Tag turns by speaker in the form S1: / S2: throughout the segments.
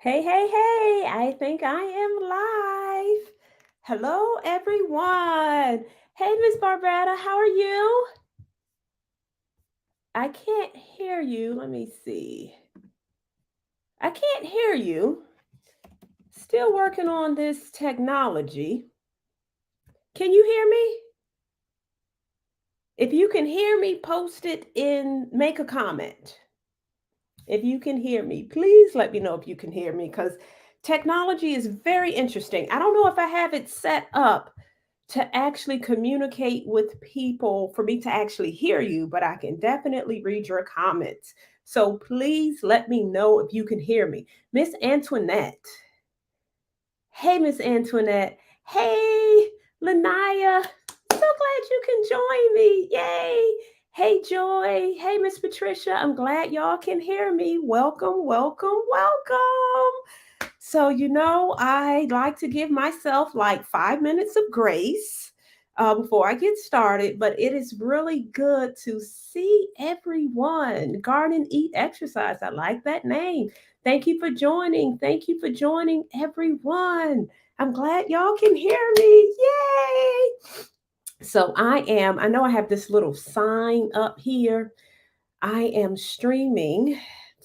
S1: Hey, hey, hey, I think I am live. Hello, everyone. Hey, Miss Barbretta, how are you? I can't hear you. Let me see. I can't hear you. Still working on this technology. Can you hear me? If you can hear me, post it make a comment. If you can hear me, please let me know if you can hear me because technology is very interesting. I don't know if I have it set up to actually communicate with people for me to actually hear you, but I can definitely read your comments. So please let me know if you can hear me. Miss Antoinette. Hey, Miss Antoinette. Hey, Lanaya. So glad you can join me. Yay. Hey, Joy. Hey, Miss Patricia. I'm glad y'all can hear me. Welcome, welcome, welcome. So, I like to give myself like 5 minutes of grace before I get started, but it is really good to see everyone. Garden, eat, exercise. I like that name. Thank you for joining. Thank you for joining, everyone. I'm glad y'all can hear me. Yay! So, I know I have this little sign up here. I am streaming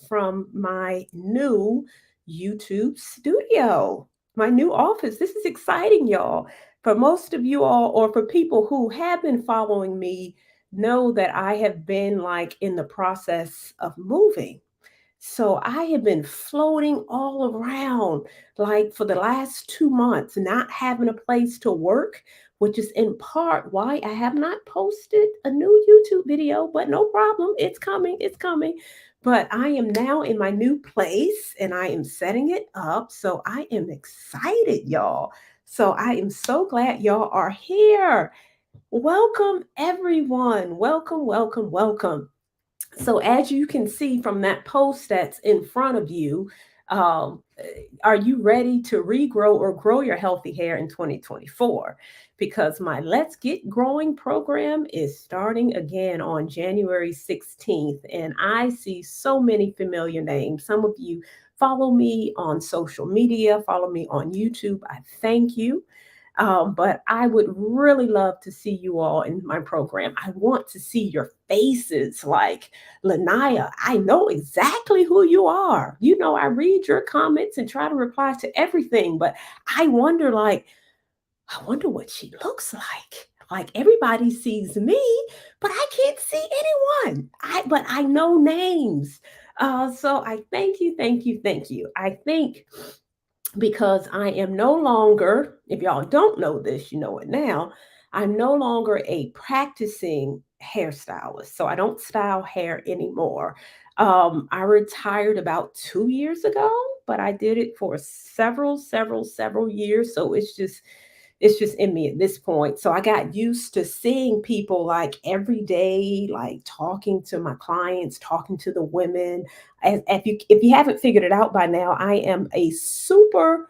S1: from my new YouTube studio, my new office. This is exciting, y'all. For most of you all, or for people who have been following me, know that I have been like in the process of moving. So I have been floating all around like for the last 2 months, not having a place to work, which is in part why I have not posted a new YouTube video, but no problem. It's coming. It's coming. But I am now in my new place and I am setting it up. So I am excited, y'all. So I am so glad y'all are here. Welcome, everyone. Welcome, welcome, welcome. So, as you can see from that post that's in front of you, um, are you ready to regrow or grow your healthy hair in 2024? Because my Let's Get Growing program is starting again on January 16th, and I see so many familiar names. Some of you follow me on social media, follow me on YouTube. I thank you. But I would really love to see you all in my program. I want to see your faces like Lanaya. I know exactly who you are. I read your comments and try to reply to everything, but I wonder, I wonder what she looks like. Like everybody sees me, but I can't see anyone. But I know names. So I thank you, thank you, thank you. I think because I am no longer, if y'all don't know this, you know it now, I'm no longer a practicing hairstylist. So I don't style hair anymore. I retired about 2 years ago, but I did it for several years. So it's just in me at this point. So I got used to seeing people like every day, like talking to my clients, talking to the women. If you haven't figured it out by now, I am a super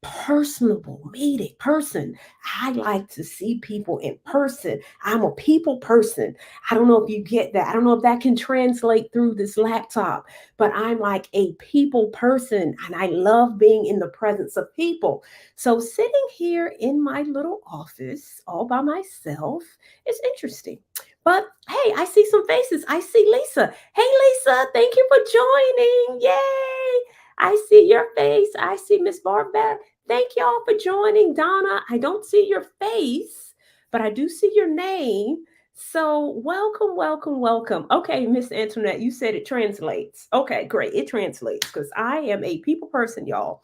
S1: personable meeting person. I like to see people in person. I'm a people person. I don't know if you get that. I don't know if that can translate through this laptop, but I'm like a people person and I love being in the presence of people. So sitting here in my little office all by myself is interesting. But hey, I see some faces. I see Lisa. Hey, Lisa, thank you for joining. Yay! I see your face. I see Miss Barbara. Thank y'all for joining. Donna, I don't see your face, but I do see your name. So welcome, welcome, welcome. Okay, Miss Antoinette, you said it translates. Okay, great. It translates because I am a people person, y'all.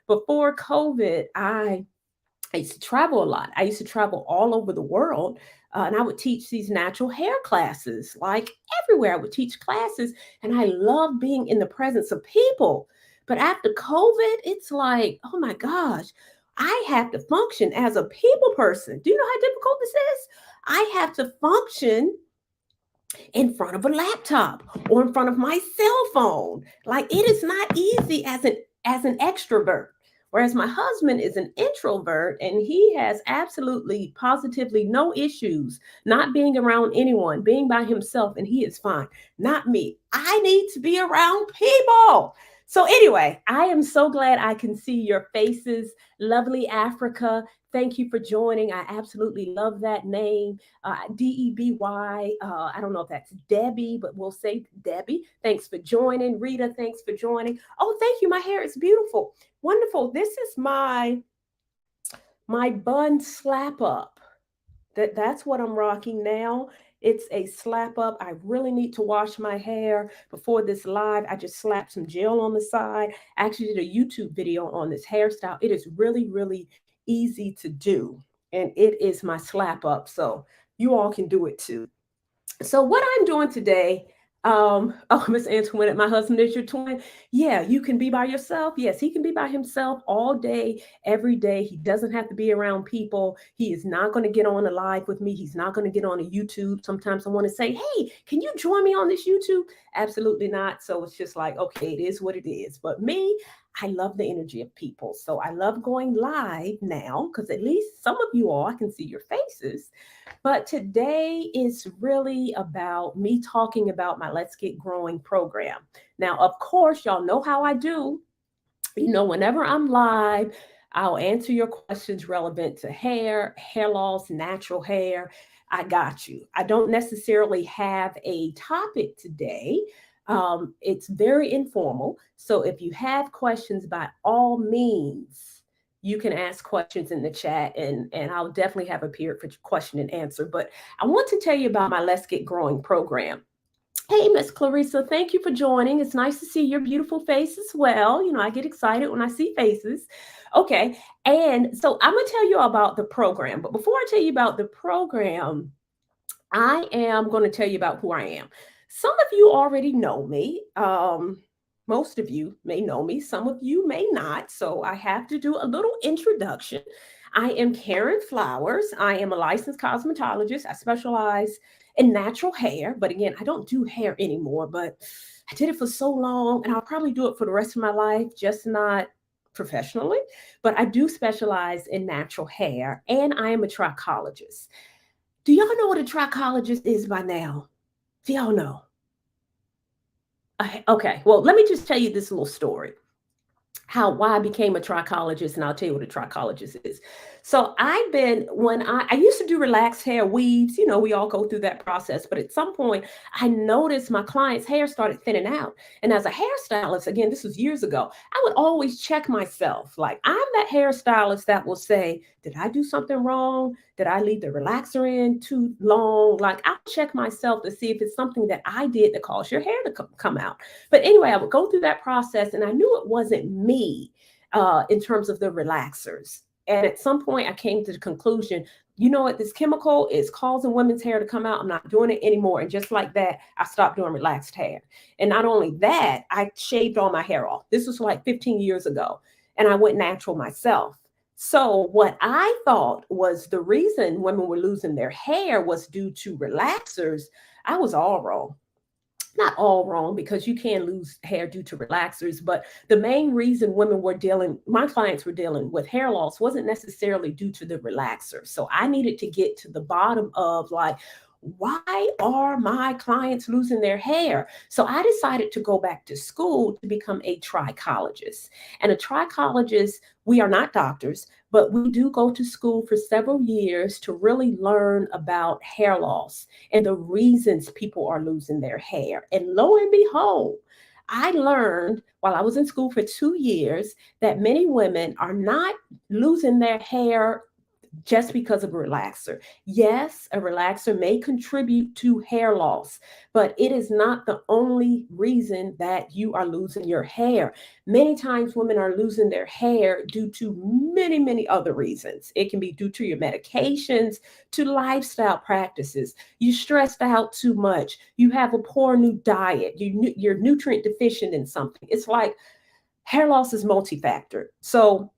S1: Before COVID, I used to travel a lot. I used to travel all over the world, and I would teach these natural hair classes, like everywhere. I would teach classes, and I love being in the presence of people. But after COVID, it's like, oh my gosh, I have to function as a people person. Do you know how difficult this is? I have to function in front of a laptop or in front of my cell phone. Like it is not easy as an extrovert. Whereas my husband is an introvert and he has absolutely positively no issues not being around anyone, being by himself, and he is fine. Not me. I need to be around people. So anyway, I am so glad I can see your faces. Lovely Africa. Thank you for joining. I absolutely love that name. Deby. I don't know if that's Debbie, but we'll say Debbie. Thanks for joining. Rita, thanks for joining. Oh, thank you. My hair is beautiful. Wonderful. This is my bun slap up. That's what I'm rocking now. It's a slap up. I really need to wash my hair before this live. I just slapped some gel on the side. I actually did a YouTube video on this hairstyle. It is really, really easy to do. And it is my slap up. So you all can do it too. So what I'm doing today, oh, Miss Antoinette, my husband is your twin. Yeah, you can be by yourself. Yes, he can be by himself all day, every day. He doesn't have to be around people. He is not going to get on a live with me. He's not going to get on a YouTube. Sometimes I want to say, hey, can you join me on this YouTube? Absolutely not. So it's just like, okay, it is what it is. But me, I love the energy of people. So I love going live now because at least some of you all, I can see your faces. But today is really about me talking about my Let's Get Growing program. Now, of course, y'all know how I do. Whenever I'm live, I'll answer your questions relevant to hair loss, natural hair. I got you. I don't necessarily have a topic today. It's very informal. So if you have questions, by all means, you can ask questions in the chat and I'll definitely have a period for question and answer. But I want to tell you about my Let's Get Growing program. Hey, Miss Clarissa, thank you for joining. It's nice to see your beautiful face as well. I get excited when I see faces. Okay, and so I'm going to tell you about the program. But before I tell you about the program, I am going to tell you about who I am. Some of you already know me. Most of you may know me. Some of you may not. So I have to do a little introduction. I am Karen Flowers. I am a licensed cosmetologist. I specialize in natural hair. But again, I don't do hair anymore, but I did it for so long and I'll probably do it for the rest of my life, just not professionally. But I do specialize in natural hair and I am a trichologist. Do y'all know what a trichologist is by now? Do y'all know? Okay, well, let me just tell you this little story. Why I became a trichologist, and I'll tell you what a trichologist is. So when I used to do relaxed hair weaves, we all go through that process, but at some point I noticed my clients' hair started thinning out. And as a hairstylist, again, this was years ago, I would always check myself. Like, I'm that hairstylist that will say, did I do something wrong? Did I leave the relaxer in too long? Like, I'll check myself to see if it's something that I did that caused your hair to come out. But anyway, I would go through that process and I knew it wasn't me in terms of the relaxers. And at some point I came to the conclusion, you know what, this chemical is causing women's hair to come out. I'm not doing it anymore. And just like that, I stopped doing relaxed hair. And not only that, I shaved all my hair off. This was like 15 years ago. And I went natural myself. So what I thought was the reason women were losing their hair was due to relaxers. I was all wrong. Not all wrong, because you can lose hair due to relaxers, but the main reason my clients were dealing with hair loss wasn't necessarily due to the relaxer. So I needed to get to the bottom of, like, why are my clients losing their hair? So I decided to go back to school to become a trichologist. And a trichologist, we are not doctors, but we do go to school for several years to really learn about hair loss and the reasons people are losing their hair. And lo and behold, I learned while I was in school for 2 years that many women are not losing their hair just because of a relaxer. Yes, a relaxer may contribute to hair loss, but it is not the only reason that you are losing your hair. Many times women are losing their hair due to many, many other reasons. It can be due to your medications, to lifestyle practices. You stressed out too much. You have a poor new diet. You're nutrient deficient in something. It's like hair loss is multifactor. So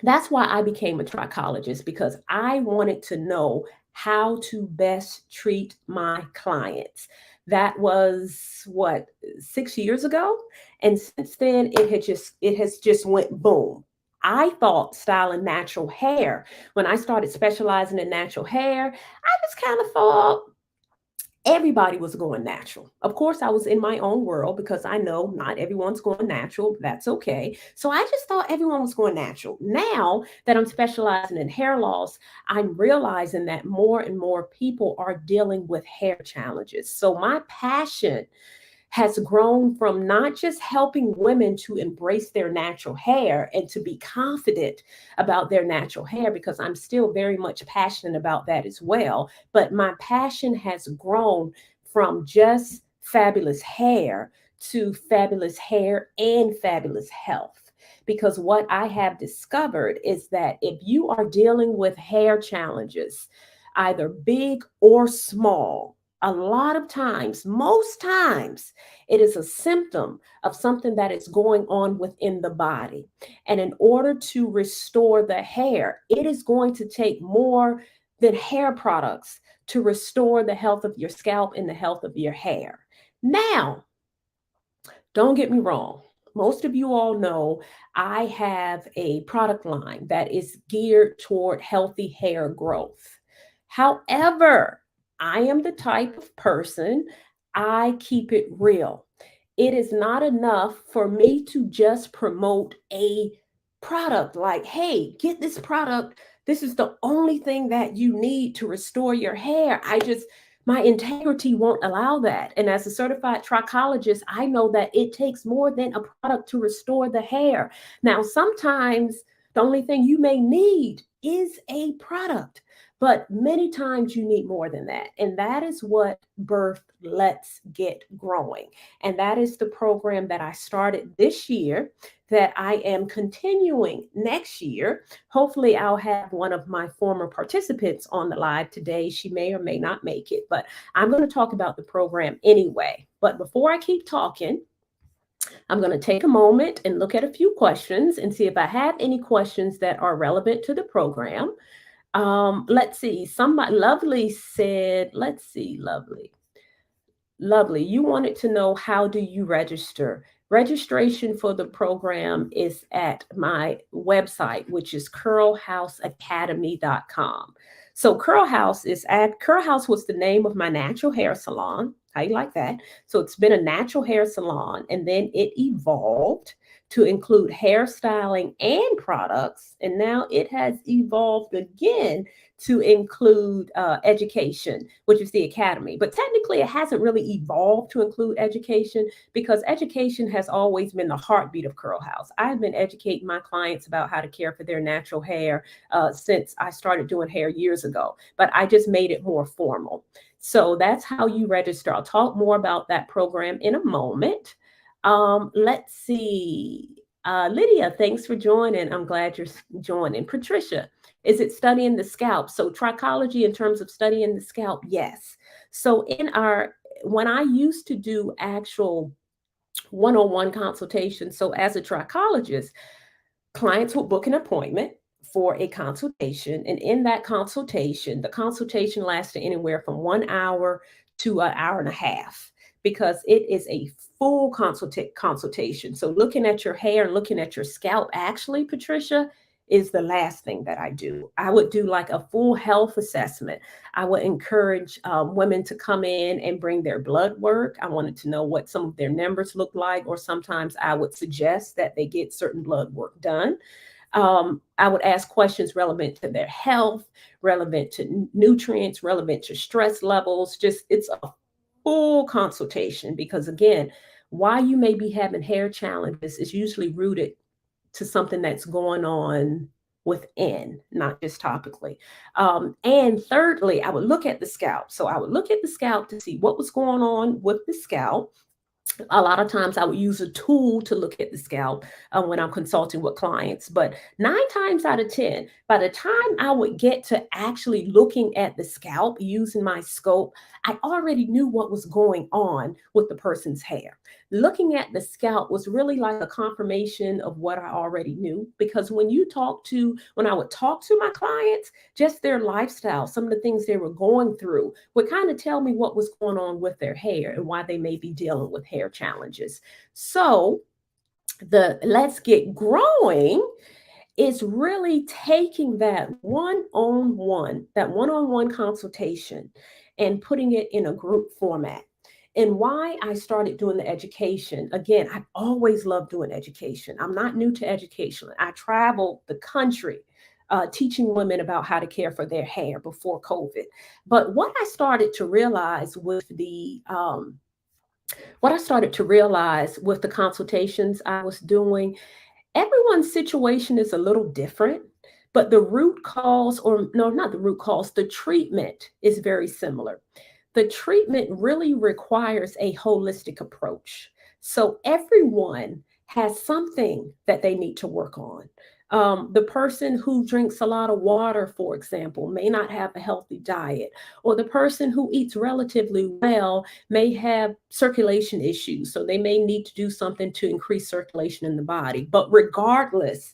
S1: that's why I became a trichologist, because I wanted to know how to best treat my clients. That was what, 6 years ago? And since then it has just went boom. I thought styling natural hair, when I started specializing in natural hair, I just kind of thought Everybody was going natural. Of course, I was in my own world because I know not everyone's going natural. That's okay. So I just thought everyone was going natural. Now that I'm specializing in hair loss, I'm realizing that more and more people are dealing with hair challenges. So my passion has grown from not just helping women to embrace their natural hair and to be confident about their natural hair, because I'm still very much passionate about that as well. But my passion has grown from just fabulous hair to fabulous hair and fabulous health. Because what I have discovered is that if you are dealing with hair challenges, either big or small, a lot of times, most times, it is a symptom of something that is going on within the body. And in order to restore the hair, it is going to take more than hair products to restore the health of your scalp and the health of your hair. Now, don't get me wrong. Most of you all know I have a product line that is geared toward healthy hair growth. However, I am the type of person, I keep it real. It is not enough for me to just promote a product like, hey, get this product. This is the only thing that you need to restore your hair. My integrity won't allow that. And as a certified trichologist, I know that it takes more than a product to restore the hair. Now, sometimes the only thing you may need is a product, but many times you need more than that. And that is what birthed Let's Get Growing. And that is the program that I started this year that I am continuing next year. Hopefully, I'll have one of my former participants on the live today. She may or may not make it, but I'm going to talk about the program anyway. But before I keep talking, I'm going to take a moment and look at a few questions and see if I have any questions that are relevant to the program. Let's see. Somebody lovely said, let's see, lovely. Lovely. You wanted to know, how do you register? Registration for the program is at my website, which is curlhouseacademy.com. So Curl House was the name of my natural hair salon. How you like that? So it's been a natural hair salon, and then it evolved to include hairstyling and products. And now it has evolved again to include education, which is the academy. But technically, it hasn't really evolved to include education, because education has always been the heartbeat of Curl House. I've been educating my clients about how to care for their natural hair since I started doing hair years ago, but I just made it more formal. So that's how you register. I'll talk more about that program in a moment. Let's see. Lydia, thanks for joining. I'm glad you're joining. Patricia, is it studying the scalp? So trichology in terms of studying the scalp, yes. So when I used to do actual one-on-one consultations, so as a trichologist, clients will book an appointment for a consultation. And in that consultation, the consultation lasted anywhere from 1 hour to an hour and a half, because it is a full consultation. So looking at your hair and looking at your scalp, actually, Patricia, is the last thing that I do. I would do like a full health assessment. I would encourage women to come in and bring their blood work. I wanted to know what some of their numbers look like, or sometimes I would suggest that they get certain blood work done. I would ask questions relevant to their health, relevant to nutrients, relevant to stress levels. Just, it's a full consultation, because again, why you may be having hair challenges is usually rooted to something that's going on within, not just topically. And thirdly, I would look at the scalp. So I would look at the scalp to see what was going on with the scalp. A lot of times I would use a tool to look at the scalp when I'm consulting with clients. But 9 times out of 10, by the time I would get to actually looking at the scalp using my scope, I already knew what was going on with the person's hair. Looking at the scalp was really like a confirmation of what I already knew, because when I would talk to my clients, just their lifestyle, some of the things they were going through would kind of tell me what was going on with their hair and why they may be dealing with hair challenges. So the Let's Get Growing is really taking that one-on-one consultation and putting it in a group format. And why I started doing the education, again, I've always loved doing education. I'm not new to education. I traveled the country teaching women about how to care for their hair before COVID. But what I started to realize with the consultations I was doing, everyone's situation is a little different, but the root cause, or no, not the root cause, the treatment is very similar. The treatment really requires a holistic approach. So everyone has something that they need to work on. The person who drinks a lot of water, for example, may not have a healthy diet, or the person who eats relatively well may have circulation issues. So they may need to do something to increase circulation in the body. But regardless,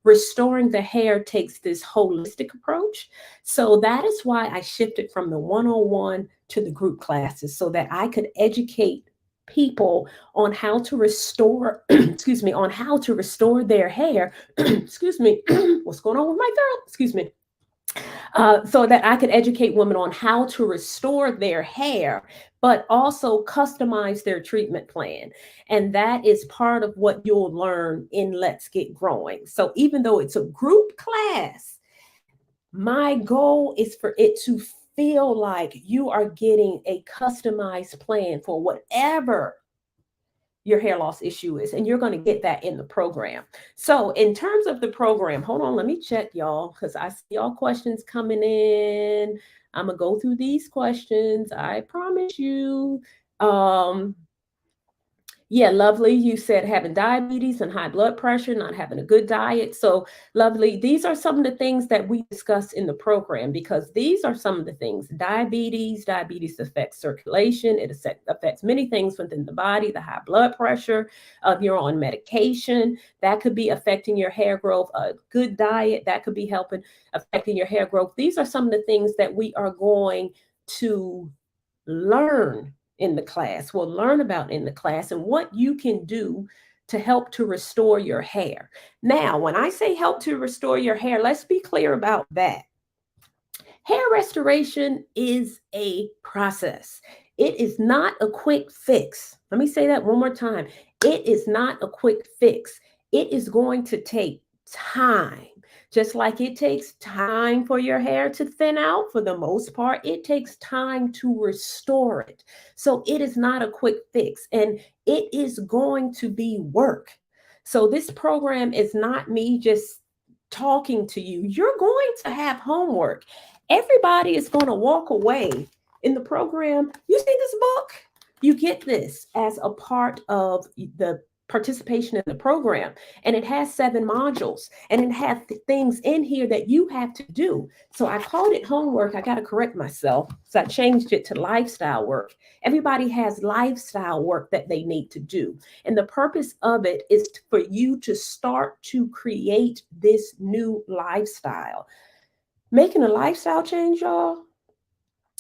S1: restoring the hair takes this holistic approach. So that is why I shifted from the one-on-one to the group classes so that I could educate people on how to restore excuse me, on how to restore their hair. Excuse me, what's going on with my throat? Excuse me. So that I could educate women on how to restore their hair, but also customize their treatment plan. And that is part of what you'll learn in Let's Get Growing. So even though it's a group class, my goal is for it to feel like you are getting a customized plan for whatever your hair loss issue is, and you're going to get that in the program. So in terms of the program, hold on, let me check, y'all, because I see y'all questions coming in. I'm gonna go through these questions, I promise you. Yeah, lovely. You said having diabetes and high blood pressure, not having a good diet. So, lovely. These are some of the things that we discuss in the program, because these are some of the things. Diabetes affects circulation. It affects many things within the body. The high blood pressure, if you're on medication, that could be affecting your hair growth. A good diet, that could be affecting your hair growth. These are some of the things that we are going to learn in the class. We'll learn about in the class and what you can do to help to restore your hair. Now, when I say help to restore your hair, let's be clear about that. Hair restoration is a process. It is not a quick fix. Let me say that one more time. It is not a quick fix. It is going to take time. Just like it takes time for your hair to thin out, for the most part, it takes time to restore it. So it is not a quick fix, and it is going to be work. So this program is not me just talking to you. You're going to have homework. Everybody is going to walk away in the program. You see this book? You get this as a part of the participation in the program, and it has 7 modules, and it has things in here that you have to do. So I called it homework. I got to correct myself, so I changed it to lifestyle work. Everybody has lifestyle work that they need to do, and the purpose of it is for you to start to create this new lifestyle. Making a lifestyle change, y'all,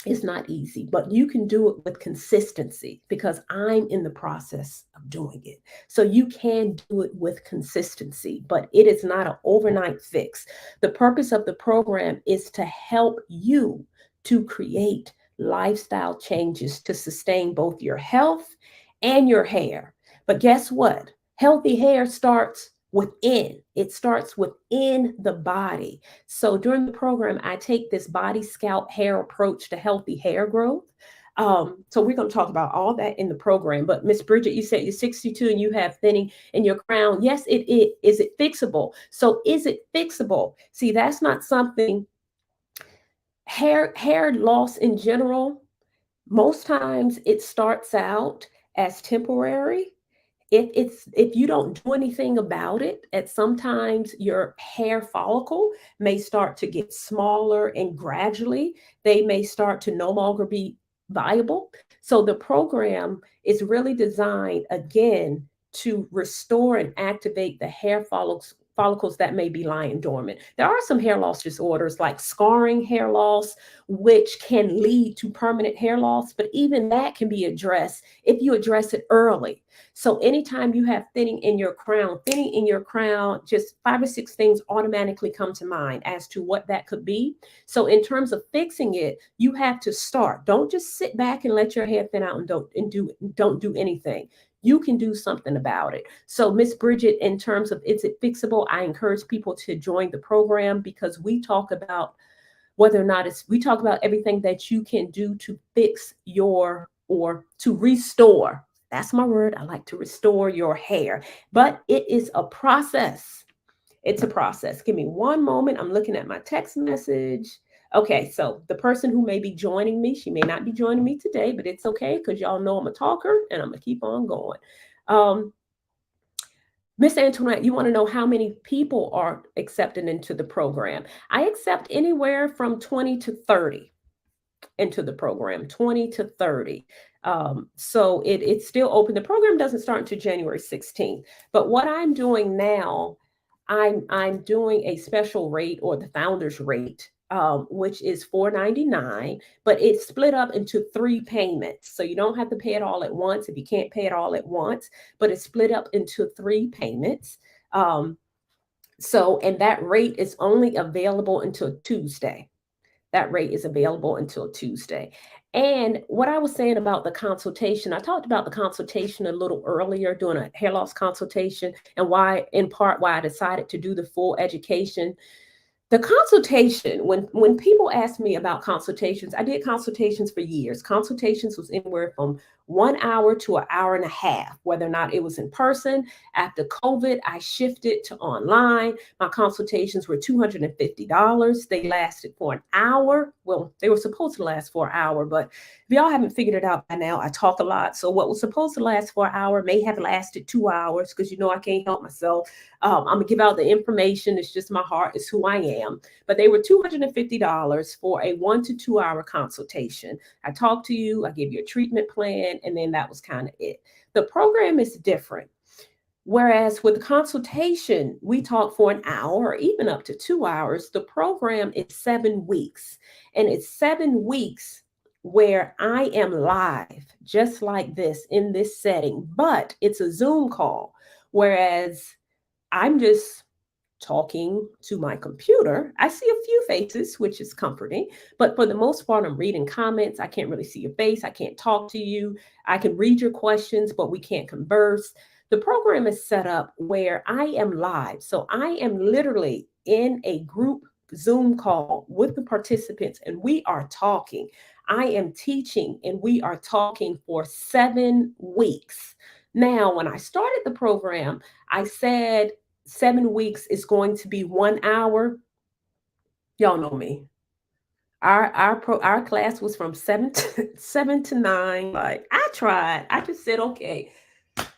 S1: is not easy, but you can do it with consistency, because I'm in the process of doing it. So you can do it with consistency, but it is not an overnight fix. The purpose of the program is to help you to create lifestyle changes to sustain both your health and your hair. But guess what? Healthy hair starts within. It starts within the body. So during the program, I take this body scout hair approach to healthy hair growth. So we're going to talk about all that in the program. But Miss Bridget, you said you're 62 and you have thinning in your crown. Yes, it is. Is it fixable? So is it fixable? See, that's not something. Hair loss in general, most times it starts out as temporary. If you don't do anything about it, at sometimes your hair follicle may start to get smaller, and gradually they may start to no longer be viable. So the program is really designed, again, to restore and activate the hair follicles that may be lying dormant. There are some hair loss disorders like scarring hair loss, which can lead to permanent hair loss, but even that can be addressed if you address it early. So anytime you have thinning in your crown, just 5 or 6 things automatically come to mind as to what that could be. So in terms of fixing it, you have to start. Don't just sit back and let your hair thin out and don't do anything. You can do something about it. So Miss Bridget, in terms of is it fixable, I encourage people to join the program because we talk about whether or not we talk about everything that you can do to fix your or to restore. That's my word. I like to restore your hair, but it is a process. It's a process. Give me one moment. I'm looking at my text message. Okay, so the person who may be joining me, she may not be joining me today, but it's okay because y'all know I'm a talker and I'm gonna keep on going. Um, Miss Antoinette, you want to know how many people are accepted into the program? I accept anywhere from 20 to 30 into the program, 20 to 30. So it's still open. The program doesn't start until January 16th. But what I'm doing now, I'm doing a special rate or the founder's rate, which is $4.99, but it's split up into 3 payments. So you don't have to pay it all at once if you can't pay it all at once, but it's split up into 3 payments. And that rate is only available until Tuesday. That rate is available until Tuesday. And what I was saying about the consultation, I talked about the consultation a little earlier, doing a hair loss consultation, and why, in part, why I decided to do the full education. The consultation, when people ask me about consultations, I did consultations for years. Consultations was anywhere from 1 hour to an hour and a half, whether or not it was in person. After COVID, I shifted to online. My consultations were $250. They lasted for an hour. Well, they were supposed to last for an hour, but if y'all haven't figured it out by now, I talk a lot. So what was supposed to last for an hour may have lasted 2 hours because I can't help myself. I'm gonna give out the information. It's just my heart. It's who I am. But they were $250 for a 1 to 2 hour consultation. I talked to you. I gave you a treatment plan, and then that was kind of it. The program is different. Whereas with the consultation, we talk for an hour or even up to 2 hours. The program is 7 weeks, and it's 7 weeks where I am live, just like this in this setting, but it's a Zoom call. Whereas I'm just talking to my computer. I see a few faces, which is comforting, but for the most part, I'm reading comments. I can't really see your face. I can't talk to you. I can read your questions, but we can't converse. The program is set up where I am live. So I am literally in a group Zoom call with the participants, and we are talking. I am teaching, and we are talking for 7 weeks. Now, when I started the program, I said 7 weeks is going to be 1 hour. Y'all know me. Our class was from 7 to 9. Like I tried. I just said, okay,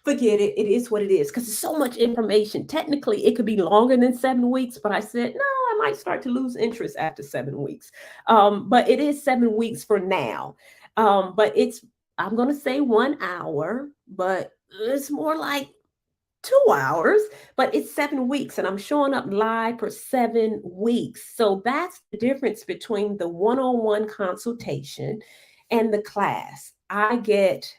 S1: forget it. It is what it is because it's so much information. Technically, it could be longer than 7 weeks, but I said no. I might start to lose interest after 7 weeks. But it is 7 weeks for now. But I'm going to say 1 hour, but it's more like 2 hours, but it's 7 weeks and I'm showing up live for 7 weeks. So that's the difference between the one-on-one consultation and the class. I get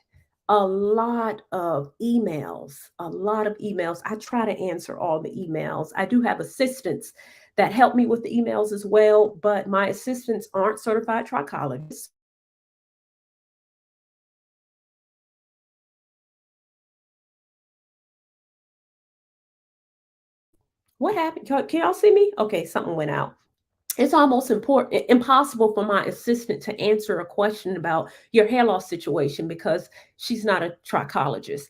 S1: a lot of emails, a lot of emails. I try to answer all the emails. I do have assistants that help me with the emails as well, but my assistants aren't certified trichologists. What happened? Can y'all see me? Okay, something went out. It's almost impossible for my assistant to answer a question about your hair loss situation because she's not a trichologist.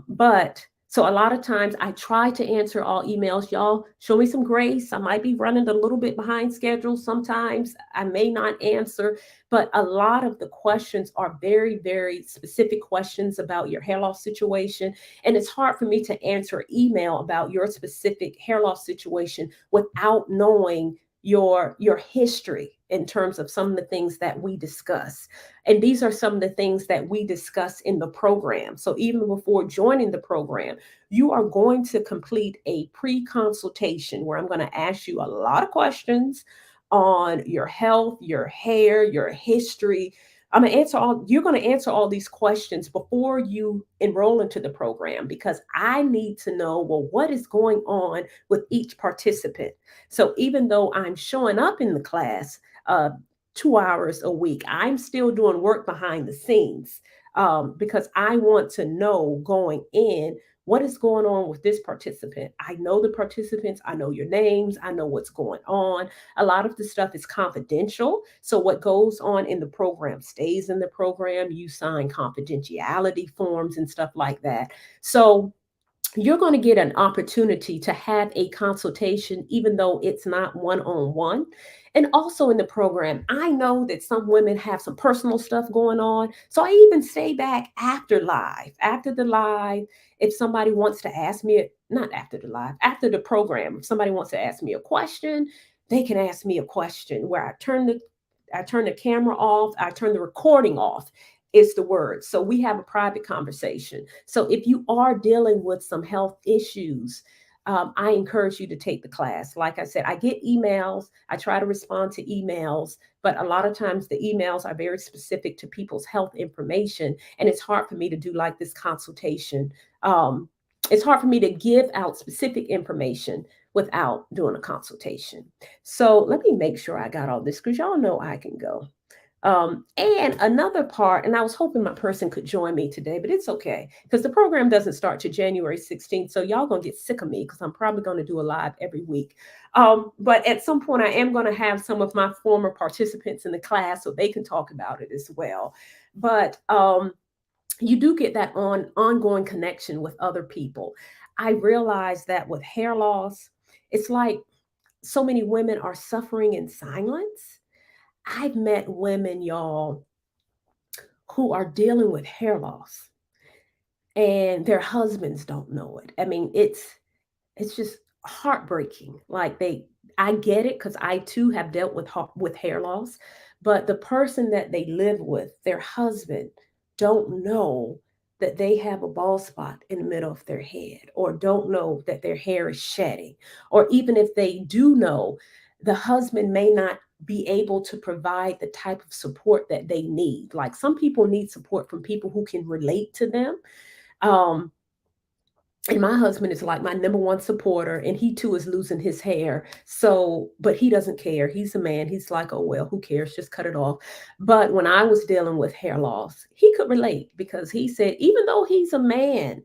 S1: But so a lot of times I try to answer all emails. Y'all show me some grace. I might be running a little bit behind schedule. Sometimes I may not answer, but a lot of the questions are very, very specific questions about your hair loss situation. And it's hard for me to answer email about your specific hair loss situation without knowing your history in terms of some of the things that we discuss. And these are some of the things that we discuss in the program. So even before joining the program, you are going to complete a pre-consultation where I'm going to ask you a lot of questions on your health, your hair, your history. You're going to answer all these questions before you enroll into the program, because I need to know, well, what is going on with each participant. So even though I'm showing up in the class 2 hours a week, I'm still doing work behind the scenes, because I want to know going in what is going on with this participant. I know the participants, I know your names, I know what's going on. A lot of the stuff is confidential. So what goes on in the program stays in the program. You sign confidentiality forms and stuff like that. So you're going to get an opportunity to have a consultation, even though it's not one on one. And also in the program, I know that some women have some personal stuff going on. So I even stay back after the live, if somebody wants to ask me, not after the live, after the program, if somebody wants to ask me a question, they can ask me a question where I turn the camera off, I turn the recording off, is the word. So we have a private conversation. So if you are dealing with some health issues, I encourage you to take the class. Like I said, I get emails. I try to respond to emails, but a lot of times the emails are very specific to people's health information, and it's hard for me to do like this consultation. Um, it's hard for me to give out specific information without doing a consultation. So let me make sure I got all this, because y'all know I can go. And another part, and I was hoping my person could join me today, but it's okay because the program doesn't start to January 16th. So y'all gonna get sick of me because I'm probably gonna do a live every week. But at some point, I am gonna have some of my former participants in the class so they can talk about it as well. But you do get that ongoing connection with other people. I realize that with hair loss, it's like so many women are suffering in silence. I've met women, y'all, who are dealing with hair loss and their husbands don't know it. I mean, it's just heartbreaking. Like I get it because I too have dealt with hair loss, but the person that they live with, their husband, don't know that they have a bald spot in the middle of their head, or don't know that their hair is shedding, or even if they do know, the husband may not be able to provide the type of support that they need. Like some people need support from people who can relate to them. Um, and my husband is like my number one supporter, and he too is losing his hair. So but he doesn't care, he's a man, he's like, oh well, who cares, just cut it off. But when I was dealing with hair loss, he could relate, because he said even though he's a man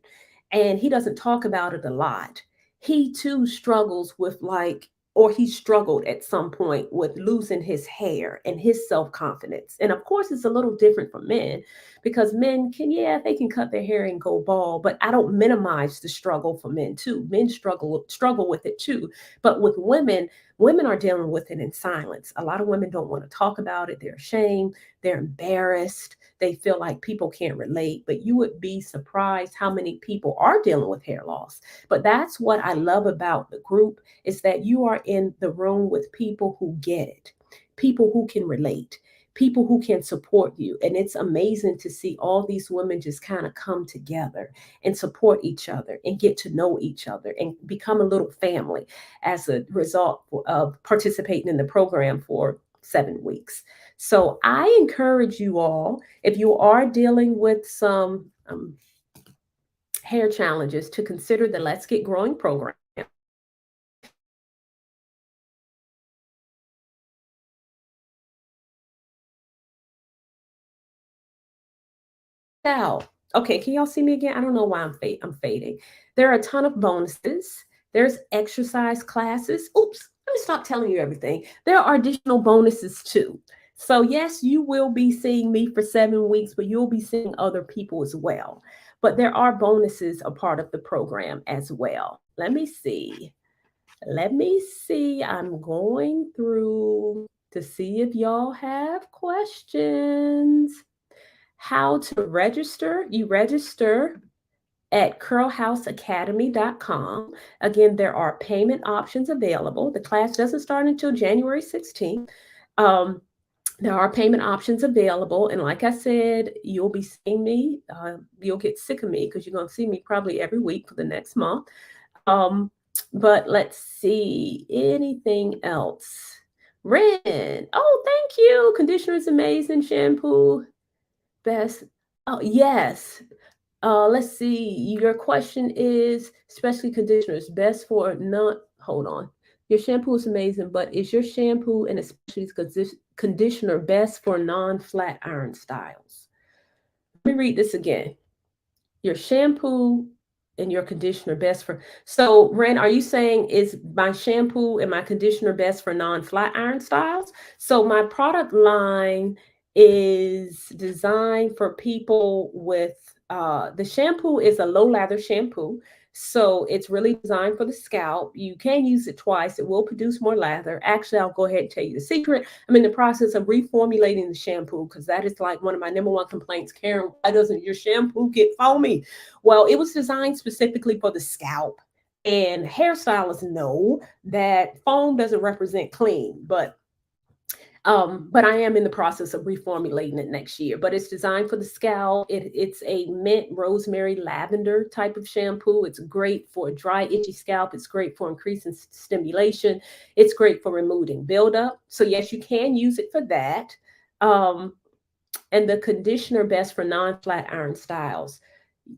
S1: and he doesn't talk about it a lot, he too struggles with, like, or he struggled at some point with losing his hair and his self-confidence. And of course it's a little different for men, because men can, yeah, they can cut their hair and go bald, but I don't minimize the struggle for men too. Men struggle with it too. But with women, women are dealing with it in silence. A lot of women don't want to talk about it. They're ashamed, they're embarrassed, they feel like people can't relate. But you would be surprised how many people are dealing with hair loss. But that's what I love about the group, is that you are in the room with people who get it, people who can relate, people who can support you. And it's amazing to see all these women just kind of come together and support each other and get to know each other and become a little family as a result of participating in the program for 7 weeks. So I encourage you all, if you are dealing with some hair challenges, to consider the Let's Get Growing program. Out. Okay, can y'all see me again? I don't know why I'm fading. There are a ton of bonuses. There's exercise classes. Oops, let me stop telling you everything. There are additional bonuses too. So yes, you will be seeing me for 7 weeks, but you'll be seeing other people as well. But there are bonuses a part of the program as well. Let me see. Let me see. I'm going through to see if y'all have questions. How to register? You register at curlhouseacademy.com. Again, there are payment options available. The class doesn't start until January 16th. Um, there are payment options available. And like I said, you'll be seeing me. You'll get sick of me because you're going to see me probably every week for the next month. Um, but let's see, anything else? Ren, oh, thank you. Conditioner is amazing. Shampoo, best. Oh, yes. Let's see. Your question is, especially conditioners, best for non. Hold on. Your shampoo is amazing, but is your shampoo and especially conditioner best for non-flat iron styles? Let me read this again. Your shampoo and your conditioner best for. So, Ren, are you saying is my shampoo and my conditioner best for non-flat iron styles? So, my product line is designed for people with the shampoo is a low lather shampoo. So it's really designed for the scalp. You can use it twice. It will produce more lather. Actually, I'll go ahead and tell you the secret. I'm in the process of reformulating the shampoo because that is like one of my number one complaints. Karen, why doesn't your shampoo get foamy? Well, it was designed specifically for the scalp. And hairstylists know that foam doesn't represent clean, but I am in the process of reformulating it next year. But it's designed for the scalp. It's a mint, rosemary, lavender type of shampoo. It's great for dry, itchy scalp. It's great for increasing stimulation. It's great for removing buildup. So yes, you can use it for that. Um, and the conditioner best for non-flat iron styles.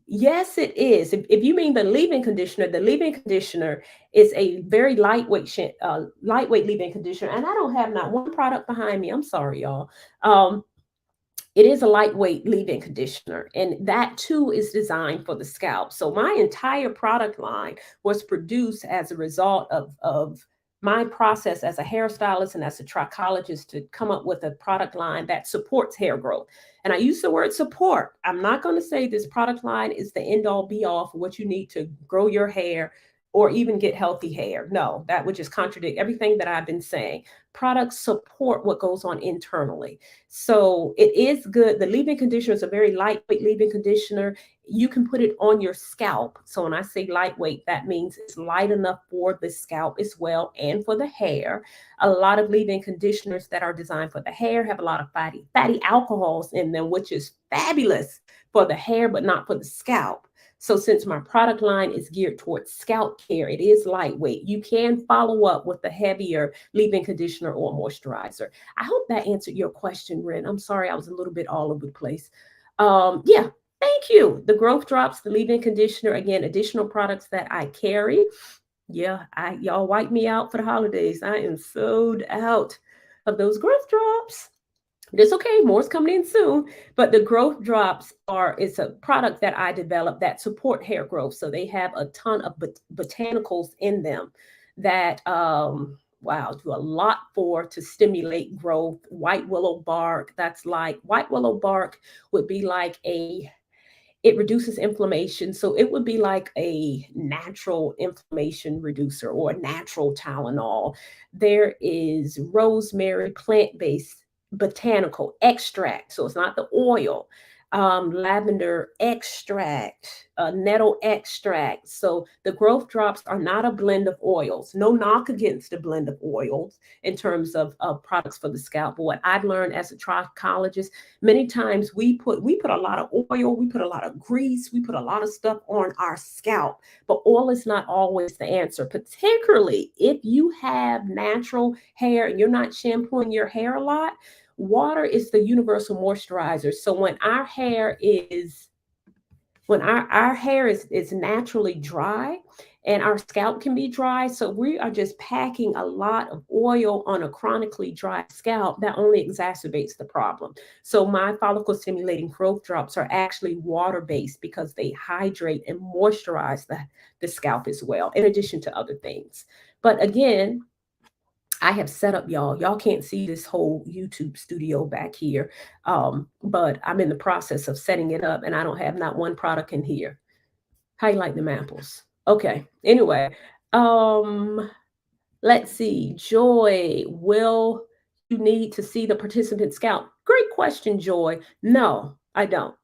S1: Yes, it is. If you mean the leave-in conditioner is a very lightweight leave-in conditioner, and I don't have not one product behind me. I'm sorry, y'all. Um, it is a lightweight leave-in conditioner, and that too is designed for the scalp. So my entire product line was produced as a result of my process as a hairstylist and as a trichologist to come up with a product line that supports hair growth. And I use the word support. I'm not going to say this product line is the end all be all for what you need to grow your hair or even get healthy hair. No, that would just contradict everything that I've been saying. Products support what goes on internally. So it is good. The leave-in conditioner is a very lightweight leave-in conditioner. You can put it on your scalp. So when I say lightweight, that means it's light enough for the scalp as well and for the hair. A lot of leave-in conditioners that are designed for the hair have a lot of fatty alcohols in them, which is fabulous for the hair, but not for the scalp. So since my product line is geared towards scalp care, it is lightweight. You can follow up with a heavier leave-in conditioner or moisturizer. I hope that answered your question, Ren. I'm sorry I was a little bit all over the place. Yeah, thank you. The growth drops, the leave-in conditioner, again, additional products that I carry. Yeah, y'all wipe me out for the holidays. I am sold out of those growth drops. It's okay, more's coming in soon. But the growth drops are it's a product that I developed that support hair growth. So they have a ton of botanicals in them that wow, do a lot for to stimulate growth. White willow bark, that's like white willow bark would be like a it reduces inflammation. So it would be like a natural inflammation reducer or a natural Tylenol. There is rosemary, plant based botanical extract. So it's not the oil. Lavender extract, nettle extract. So the growth drops are not a blend of oils. No knock against the blend of oils in terms of products for the scalp. But what I've learned as a trichologist, many times we put a lot of oil, we put a lot of grease, we put a lot of stuff on our scalp, but oil is not always the answer, particularly if you have natural hair and you're not shampooing your hair a lot. Water is the universal moisturizer. So when our hair is naturally dry and our scalp can be dry, so we are just packing a lot of oil on a chronically dry scalp that only exacerbates the problem. So my follicle stimulating growth drops are actually water based because they hydrate and moisturize the scalp as well, in addition to other things. But again, I have set up y'all can't see this whole YouTube studio back here. But I'm in the process of setting it up and I don't have not one product in here. How you like them apples? Okay. Anyway, um, let's see. Joy, will you need to see the participant scalp? Great question, Joy. No, I don't.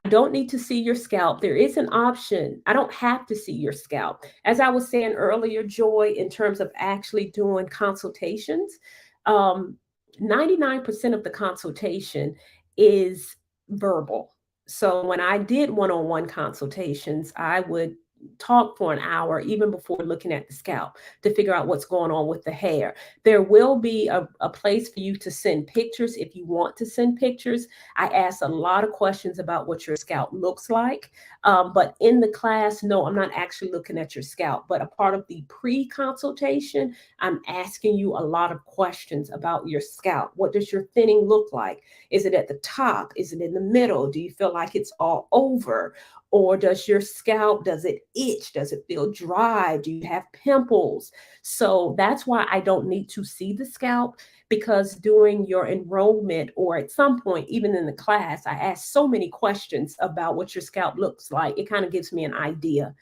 S1: I don't need to see your scalp. There is an option. I don't have to see your scalp. As I was saying earlier, Joy, in terms of actually doing consultations, um, 99% of the consultation is verbal. So when I did one-on-one consultations, I would talk for an hour even before looking at the scalp to figure out what's going on with the hair. There will be a place for you to send pictures if you want to send pictures. I ask a lot of questions about what your scalp looks like. But in the class, no, I'm not actually looking at your scalp. But a part of the pre-consultation, I'm asking you a lot of questions about your scalp. What does your thinning look like? Is it at the top? Is it in the middle? Do you feel like it's all over? Or does your scalp, does it itch? Does it feel dry? Do you have pimples? So that's why I don't need to see the scalp, because during your enrollment or at some point, even in the class, I ask so many questions about what your scalp looks like. It kind of gives me an idea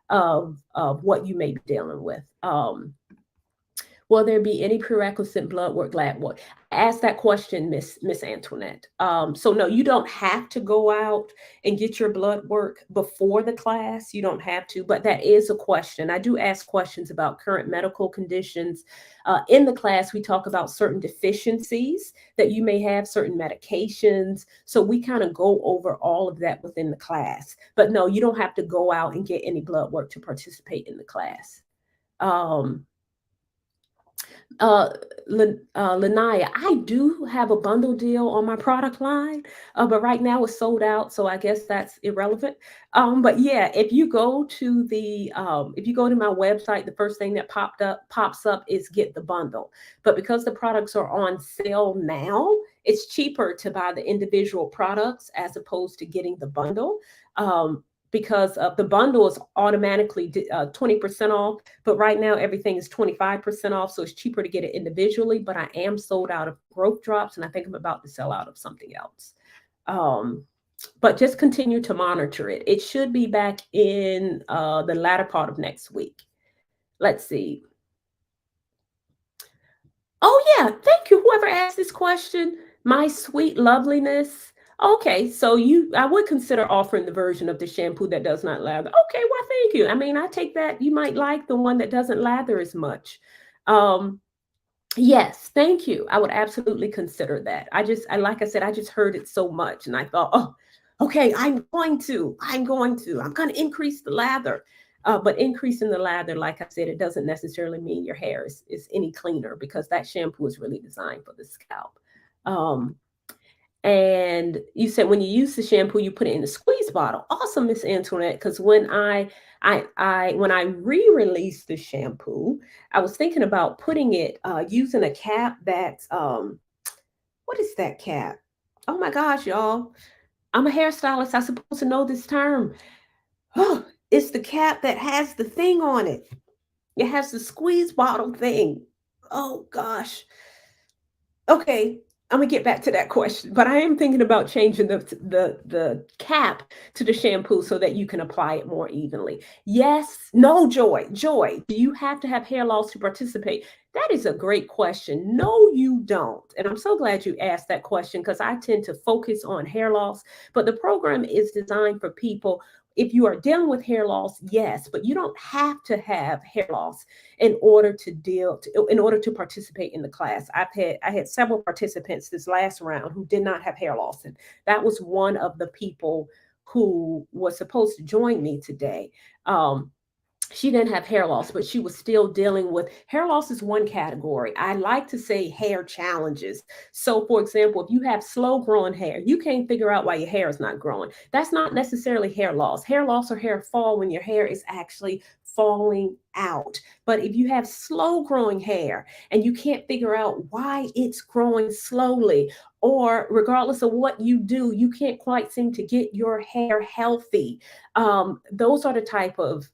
S1: of what you may be dealing with. Will there be any prerequisite blood work, lab work? Ask that question, Miss Antoinette. So no, you don't have to go out and get your blood work before the class. You don't have to, but that is a question. I do ask questions about current medical conditions. In the class, we talk about certain deficiencies that you may have, certain medications. So we kind of go over all of that within the class. But no, you don't have to go out and get any blood work to participate in the class. Um, uh, Lanaya, I do have a bundle deal on my product line, but right now it's sold out, so I guess that's irrelevant. But yeah, if you go to my website, the first thing that pops up is get the bundle. But because the products are on sale now, it's cheaper to buy the individual products as opposed to getting the bundle. Because the bundle is automatically 20% off, but right now everything is 25% off, so it's cheaper to get it individually. But I am sold out of growth drops, and I think I'm about to sell out of something else. Um, but just continue to monitor it. It should be back in the latter part of next week. Let's see. Oh, yeah. Thank you. Whoever asked this question, my sweet loveliness. Okay, so I would consider offering the version of the shampoo that does not lather. Okay, well, thank you. I mean, I take that you might like the one that doesn't lather as much. Um, yes, thank you. I would absolutely consider that. Like I said, I just heard it so much, and I thought, oh, okay, I'm going to increase the lather. But increasing the lather, like I said, it doesn't necessarily mean your hair is any cleaner, because that shampoo is really designed for the scalp. Um, and you said when you use the shampoo, you put it in a squeeze bottle. Awesome, Miss Antoinette. Because when I re-released the shampoo, I was thinking about putting it using a cap that's what is that cap? Oh my gosh, y'all! I'm a hairstylist. I'm supposed to know this term. Oh, it's the cap that has the thing on it. It has the squeeze bottle thing. Oh gosh. Okay, I'm gonna get back to that question, but I am thinking about changing the cap to the shampoo so that you can apply it more evenly. Yes, no, Joy. Do you have to have hair loss to participate? That is a great question. No, you don't. And I'm so glad you asked that question, because I tend to focus on hair loss, but the program is designed for people. If you are dealing with hair loss, yes, but you don't have to have hair loss in order to participate in the class. I had several participants this last round who did not have hair loss, and that was one of the people who was supposed to join me today. She didn't have hair loss, but she was still dealing with hair loss is one category. I like to say hair challenges. So, for example, if you have slow growing hair, you can't figure out why your hair is not growing. That's not necessarily hair loss. Hair loss or hair fall when your hair is actually falling out. But if you have slow growing hair and you can't figure out why it's growing slowly, or regardless of what you do, you can't quite seem to get your hair healthy. Those are the type of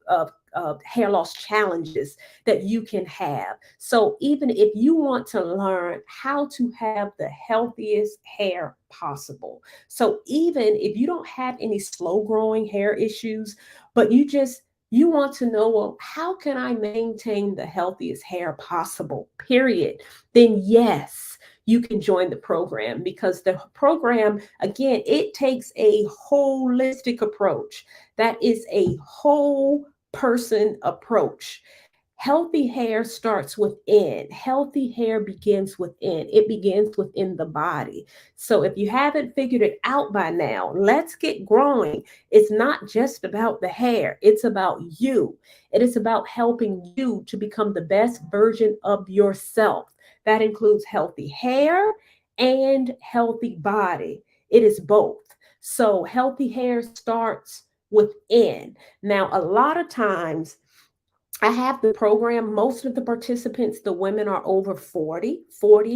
S1: hair loss challenges that you can have. So even if you want to learn how to have the healthiest hair possible, so even if you don't have any slow growing hair issues, but you just You want to know, well, how can I maintain the healthiest hair possible? Period. Then, yes, you can join the program because the program, again, it takes a holistic approach. That is a whole person approach. Healthy hair starts within. Healthy hair begins within. It begins within the body. So if you haven't figured it out by now, let's get growing. It's not just about the hair, it's about you. It is about helping you to become the best version of yourself. That includes healthy hair and healthy body. It is both. So healthy hair starts within. Now, a lot of times, I have the program. Most of the participants, the women are over 40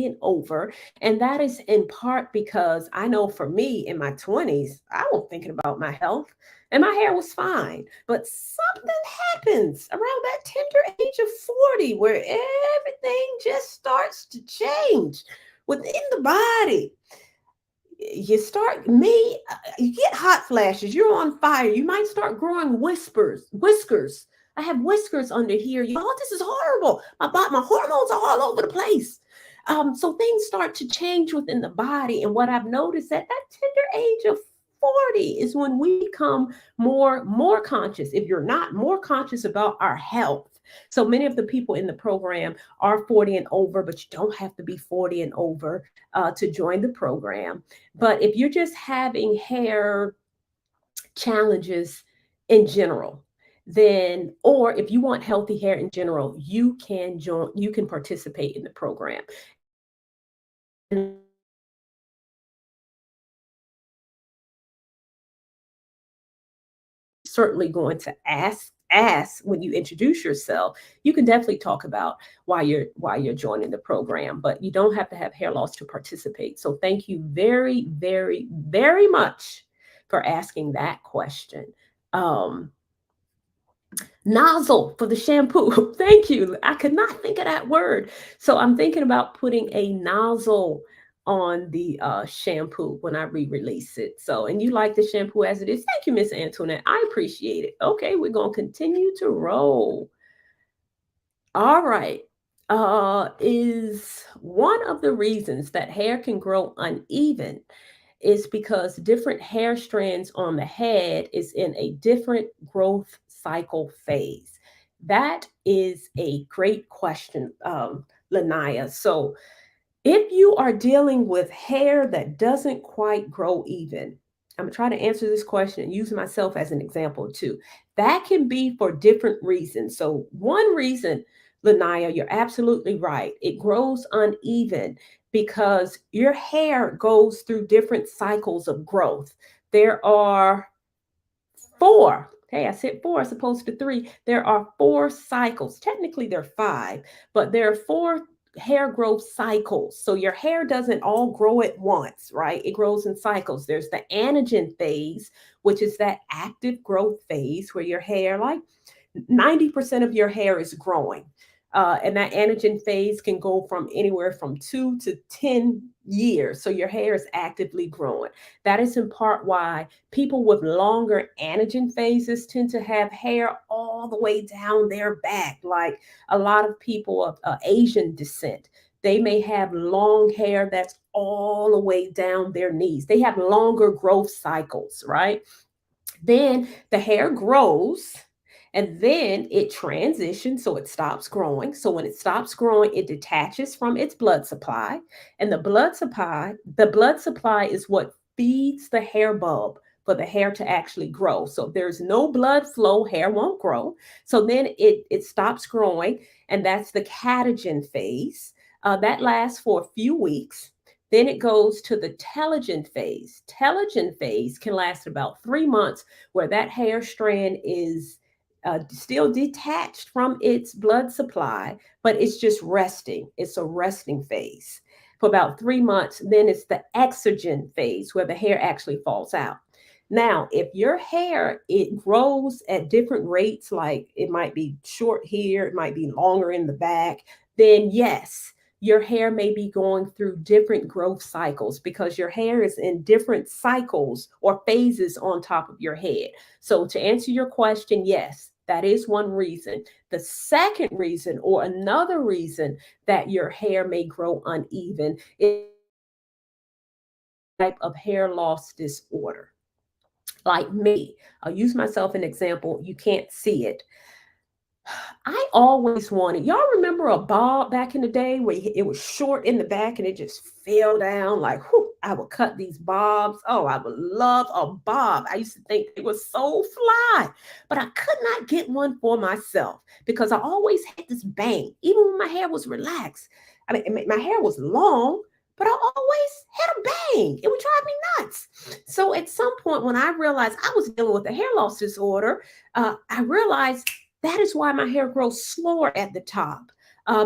S1: and over. And that is in part because I know for me in my 20s, I was thinking about my health and my hair was fine. But something happens around that tender age of 40 where everything just starts to change within the body. You start me you get hot flashes, you're on fire, you might start growing whiskers. I have whiskers under here, y'all. This is horrible. My hormones are all over the place. So things start to change within the body, and what I've noticed at that tender age of 40 is when we become more conscious, if you're not more conscious about our health. So many of the people in the program are 40 and over, but you don't have to be 40 and over to join the program. But if you're just having hair challenges in general, then, or if you want healthy hair in general, you can join, you can participate in the program. Certainly going to ask when you introduce yourself. You can definitely talk about why you're joining the program, but you don't have to have hair loss to participate. So thank you very, very, very much for asking that question. um Nozzle for the shampoo. Thank you. I could not think of that word. So I'm thinking about putting a nozzle on the shampoo when I re-release it. So, and you like the shampoo as it is. Thank you, Miss Antoinette. I appreciate it. Okay, we're gonna continue to roll. All right. Is one of the reasons that hair can grow uneven is because different hair strands on the head is in a different growth cycle phase. That is a great question, Lanaya. So if you are dealing with hair that doesn't quite grow even, I'm going to try to answer this question and use myself as an example too. That can be for different reasons. So, one reason, Lanaya, you're absolutely right. It grows uneven because your hair goes through different cycles of growth. There are four. Hey, I said four as opposed to three. There are four cycles. Technically, there are five, but there are four hair growth cycles. So your hair doesn't all grow at once, right? It grows in cycles. There's the anagen phase, which is that active growth phase where your hair, like 90% of your hair is growing. And that anagen phase can go from anywhere from 2 to 10 years. So your hair is actively growing. That is in part why people with longer anagen phases tend to have hair all the way down their back. Like a lot of people of Asian descent, they may have long hair that's all the way down their knees. They have longer growth cycles, right? Then the hair grows and then it transitions, so it stops growing. So when it stops growing, it detaches from its blood supply. And the blood supply is what feeds the hair bulb for the hair to actually grow. So if there's no blood flow, hair won't grow. So then it stops growing, and that's the catagen phase. That lasts for a few weeks. Then it goes to the telogen phase. Telogen phase can last about 3 months, where that hair strand is still detached from its blood supply, but it's just resting. It's a resting phase for about 3 months. Then it's the exogen phase where the hair actually falls out. Now, if your hair it grows at different rates, like it might be short here, it might be longer in the back, then yes, your hair may be going through different growth cycles because your hair is in different cycles or phases on top of your head. So to answer your question, yes, That is one reason. The second reason, or another reason that your hair may grow uneven, is type of hair loss disorder. Like me, I'll use myself an example. You can't see it. I always wanted, y'all remember a bob back in the day where it was short in the back and it just fell down like, whew, I would cut these bobs. Oh, I would love a bob. I used to think it was so fly, but I could not get one for myself because I always had this bang, even when my hair was relaxed. I mean, my hair was long, but I always had a bang. It would drive me nuts. So at some point when I realized I was dealing with a hair loss disorder, I realized that is why my hair grows slower at the top,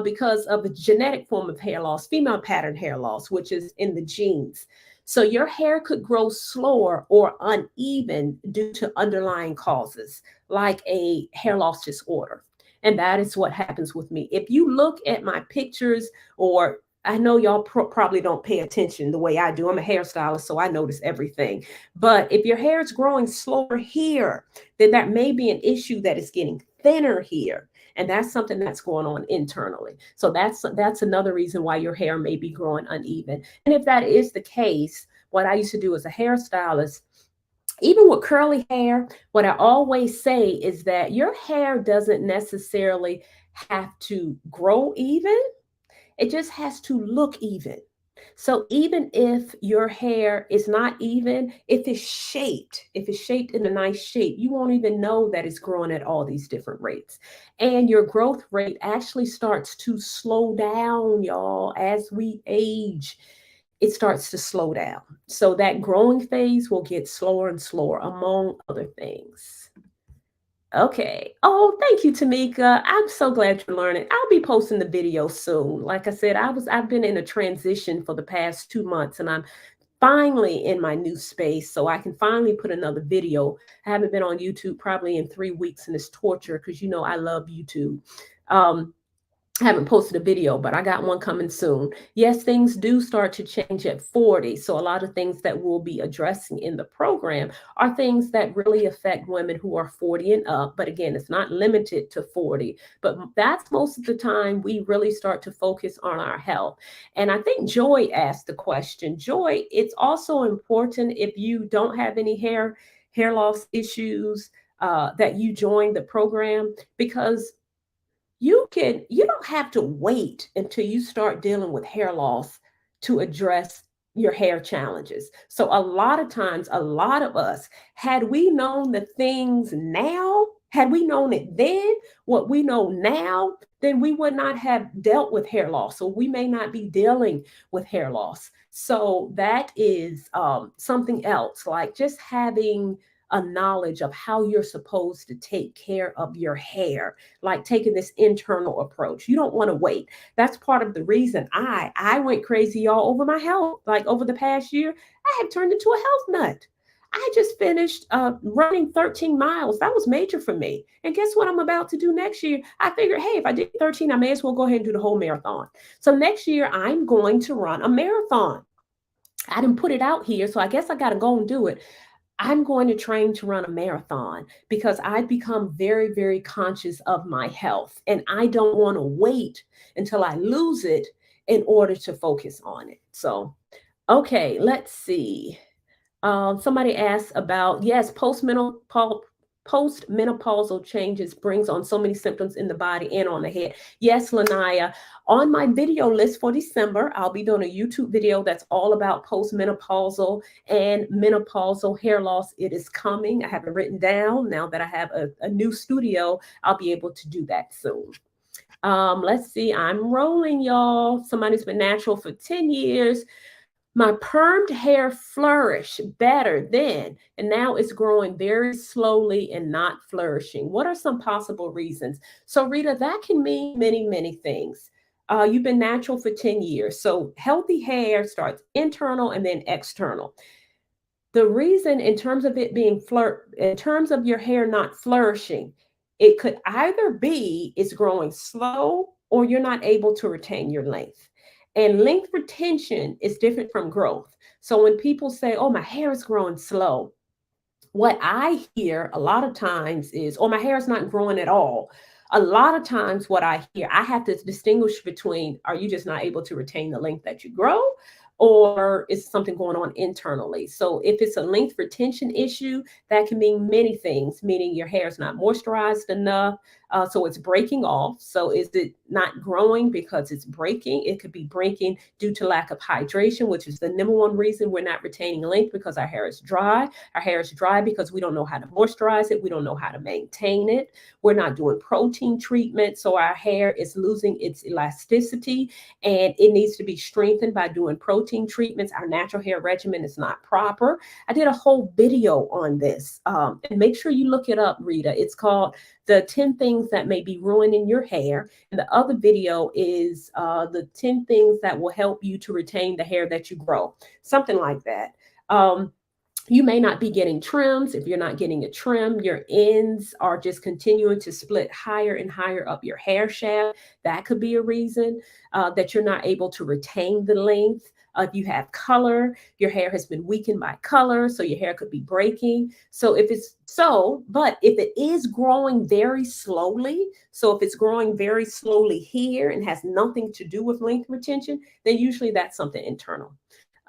S1: because of the genetic form of hair loss, female pattern hair loss, which is in the genes. So your hair could grow slower or uneven due to underlying causes like a hair loss disorder. And that is what happens with me. If you look at my pictures, or I know y'all probably don't pay attention the way I do. I'm a hairstylist, so I notice everything. But if your hair is growing slower here, then that may be an issue that is getting thinner here. And that's something that's going on internally. So that's another reason why your hair may be growing uneven. And if that is the case, what I used to do as a hairstylist, even with curly hair, what I always say is that your hair doesn't necessarily have to grow even. It just has to look even. So even if your hair is not even, if it's shaped in a nice shape, you won't even know that it's growing at all these different rates. And your growth rate actually starts to slow down, y'all, as we age. It starts to slow down. So that growing phase will get slower and slower, among other things. Okay. Oh, thank you, Tamika. I'm so glad you're learning. I'll be posting the video soon. Like I said, I've been in a transition for the past 2 months, and I'm finally in my new space, so I can finally put another video. I haven't been on YouTube probably in 3 weeks, and it's torture because you know I love YouTube. Um, I haven't posted a video, but I got one coming soon. Yes, things do start to change at 40. So a lot of things that we'll be addressing in the program are things that really affect women who are 40 and up. But again, it's not limited to 40, but that's most of the time we really start to focus on our health. And I think Joy asked the question. Joy, it's also important if you don't have any hair loss issues, that you join the program, because you don't have to wait until you start dealing with hair loss to address your hair challenges. So a lot of times, a lot of us, had we known the things now, had we known it then, what we know now, then we would not have dealt with hair loss, or we may not be dealing with hair loss. So that is something else, like just having a knowledge of how you're supposed to take care of your hair, like taking this internal approach. You don't want to wait. That's part of the reason I went crazy all over my health. Like over the past year, I had turned into a health nut. I just finished running 13 miles. That was major for me. And guess what I'm about to do next year? I figured, hey, if I did 13, I may as well go ahead and do the whole marathon. So next year, I'm going to run a marathon. I didn't put it out here, so I guess I got to go and do it. I'm going to train to run a marathon because I've become very, very conscious of my health, and I don't want to wait until I lose it in order to focus on it. So, okay, let's see. Somebody asked about, yes, postmenopausal changes brings on so many symptoms in the body and on the head. Yes, Lanaya, on my video list for December, I'll be doing a YouTube video that's all about postmenopausal and menopausal hair loss. It is coming. I have it written down. Now that I have a new studio, I'll be able to do that soon. Let's see. I'm rolling, y'all. Somebody's been natural for 10 years. My permed hair flourished better then, and now it's growing very slowly and not flourishing. What are some possible reasons? So, Rita, that can mean many, many things. You've been natural for 10 years. So, healthy hair starts internal and then external. The reason, in terms of it being in terms of your hair not flourishing, it could either be it's growing slow or you're not able to retain your length. And length retention is different from growth. So when people say, oh, my hair is growing slow, What I hear a lot of times is, "Oh, my hair is not growing at all." A lot of times, what I hear, I have to distinguish between, are you just not able to retain the length that you grow, or is something going on internally? So, if it's a length retention issue, that can mean many things, meaning your hair is not moisturized enough. So it's breaking off. So is it not growing because it's breaking? It could be breaking due to lack of hydration, which is the number one reason we're not retaining length, because our hair is dry. Our hair is dry because we don't know how to moisturize it. We don't know how to maintain it. We're not doing protein treatment. So our hair is losing its elasticity and it needs to be strengthened by doing protein treatments. Our natural hair regimen is not proper. I did a whole video on this. And make sure you look it up, Rita. It's called the 10 things that may be ruining your hair. And the other video is the 10 things that will help you to retain the hair that you grow, something like that. You may not be getting trims. If you're not getting a trim, your ends are just continuing to split higher and higher up your hair shaft. That could be a reason that you're not able to retain the length. If you have color, your hair has been weakened by color, so your hair could be breaking. So if it's so, but if it is growing very slowly, so if it's growing very slowly here and has nothing to do with length retention, then usually that's something internal.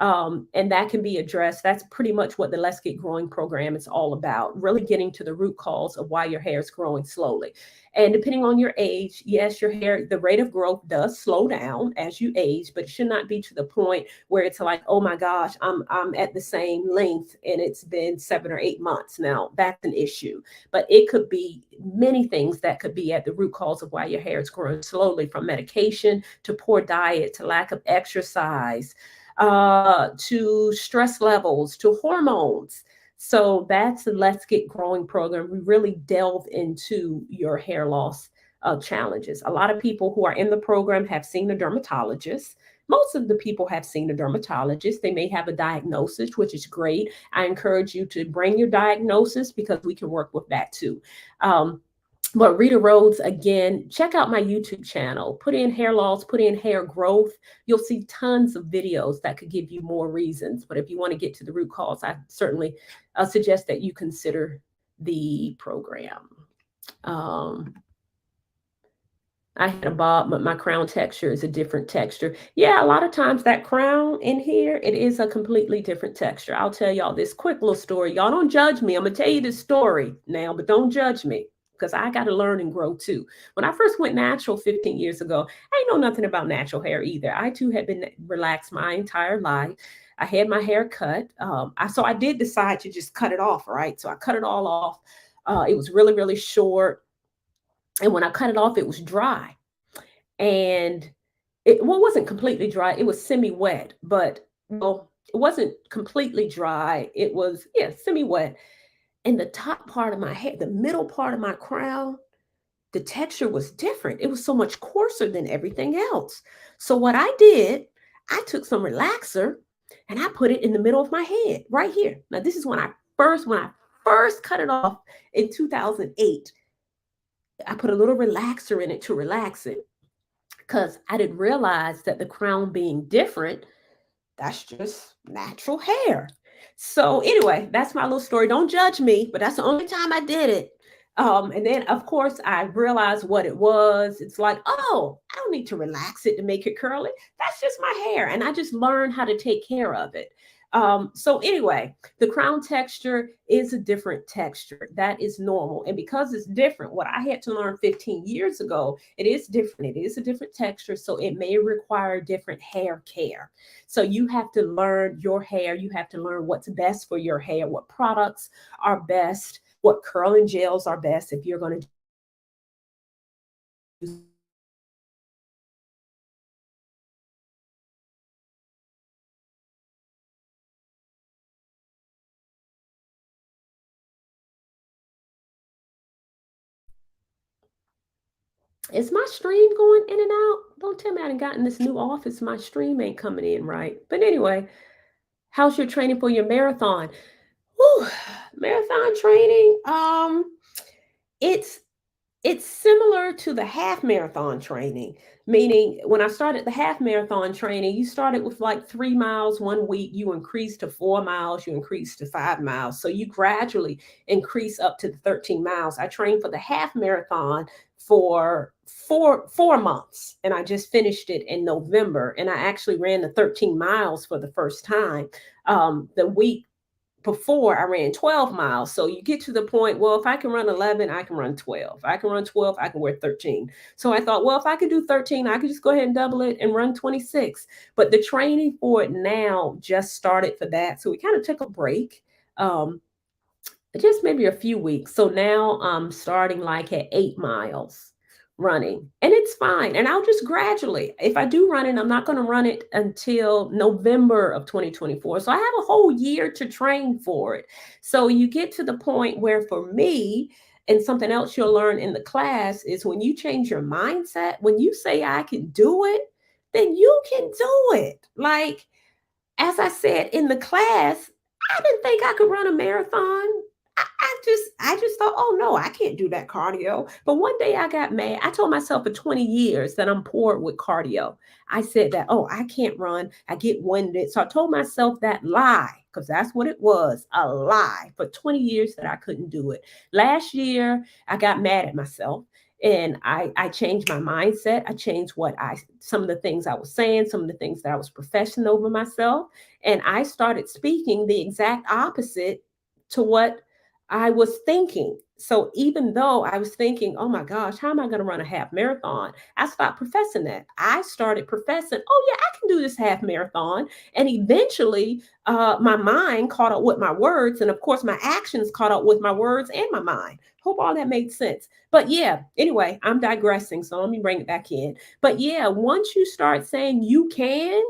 S1: And that can be addressed. That's pretty much what the Let's Get Growing program is all about, really getting to the root cause of why your hair is growing slowly. And depending on your age, yes, your hair, the rate of growth does slow down as you age, but it should not be to the point where it's like, oh my gosh, I'm at the same length and it's been 7 or 8 months now. That's an issue. But it could be many things that could be at the root cause of why your hair is growing slowly, from medication to poor diet to lack of exercise, to stress levels, to hormones. So that's the Let's Get Growing program. We really delve into your hair loss challenges. A lot of people who are in the program have seen a dermatologist. Most of the people have seen a dermatologist. They may have a diagnosis, which is great. I encourage you to bring your diagnosis because we can work with that too. But Rita Rhodes, again, check out my YouTube channel. Put in hair loss, put in hair growth. You'll see tons of videos that could give you more reasons. But if you want to get to the root cause, I certainly suggest that you consider the program. I had a bob, but my crown texture is a different texture. Yeah, a lot of times that crown in here, it is a completely different texture. I'll tell y'all this quick little story. Y'all don't judge me. I'm going to tell you this story now, but don't judge me because I got to learn and grow too. When I first went natural 15 years ago, I didn't know nothing about natural hair either. I too had been relaxed my entire life. I had my hair cut. So I did decide to just cut it off, right? So I cut it all off. It was really, really short. And when I cut it off, it was dry. And it wasn't completely dry. It was semi-wet, but well, it wasn't completely dry. It was, yeah, semi-wet. And the top part of my head, the middle part of my crown, the texture was different. It was so much coarser than everything else. So what I did, I took some relaxer and I put it in the middle of my head right here. Now this is when I first cut it off in 2008. I put a little relaxer in it to relax it because I didn't realize that the crown being different, that's just natural hair. So anyway, that's my little story. Don't judge me, but that's the only time I did it. And then of course I realized what it was. It's like, oh, I don't need to relax it to make it curly. That's just my hair. And I just learned how to take care of it. So anyway, the crown texture is a different texture. That is normal. And because it's different, what I had to learn 15 years ago, it is different. It is a different texture. So it may require different hair care. So you have to learn your hair. You have to learn what's best for your hair, what products are best, what curling gels are best if you're going to use. Is my stream going in and out? Don't tell me I done gotten this new office. My stream ain't coming in right. But anyway, how's your training for your marathon? Whew, marathon training. It's It's similar to the half marathon training, meaning when I started the half marathon training, you started with like 3 miles one week, you increase to 4 miles, you increase to 5 miles. So you gradually increase up to the 13 miles. I trained for the half marathon for four months, and I just finished it in November. And I actually ran the 13 miles for the first time. The week before I ran 12 miles. So you get to the point, well, if I can run 11, I can run 12. If I can run 12, I can wear 13. So I thought, well, if I can do 13, I could just go ahead and double it and run 26. But the training for it now just started for that. So we kind of took a break. Um, just maybe a few weeks. So now I'm starting like at 8 miles running, and it's fine. And I'll just gradually, if I do run it, I'm not going to run it until November of 2024. So I have a whole year to train for it. So you get to the point where, for me, and something else you'll learn in the class is when you change your mindset, when you say, I can do it, then you can do it. Like, as I said in the class, I didn't think I could run a marathon. I just thought, oh no, I can't do that cardio. But one day I got mad. I told myself for 20 years that I'm poor with cardio. I said that, oh, I can't run. I get winded. So I told myself that lie, because that's what it was, a lie for 20 years that I couldn't do it. Last year, I got mad at myself. And I changed my mindset. I changed some of the things I was saying, some of the things that I was professing over myself. And I started speaking the exact opposite to what I was thinking. So even though I was thinking, oh my gosh, how am I going to run a half marathon? I stopped professing that. I started professing, oh yeah, I can do this half marathon. And eventually, my mind caught up with my words. And of course, my actions caught up with my words and my mind. Hope all that made sense. But yeah, anyway, I'm digressing. So let me bring it back in. But yeah, once you start saying you can,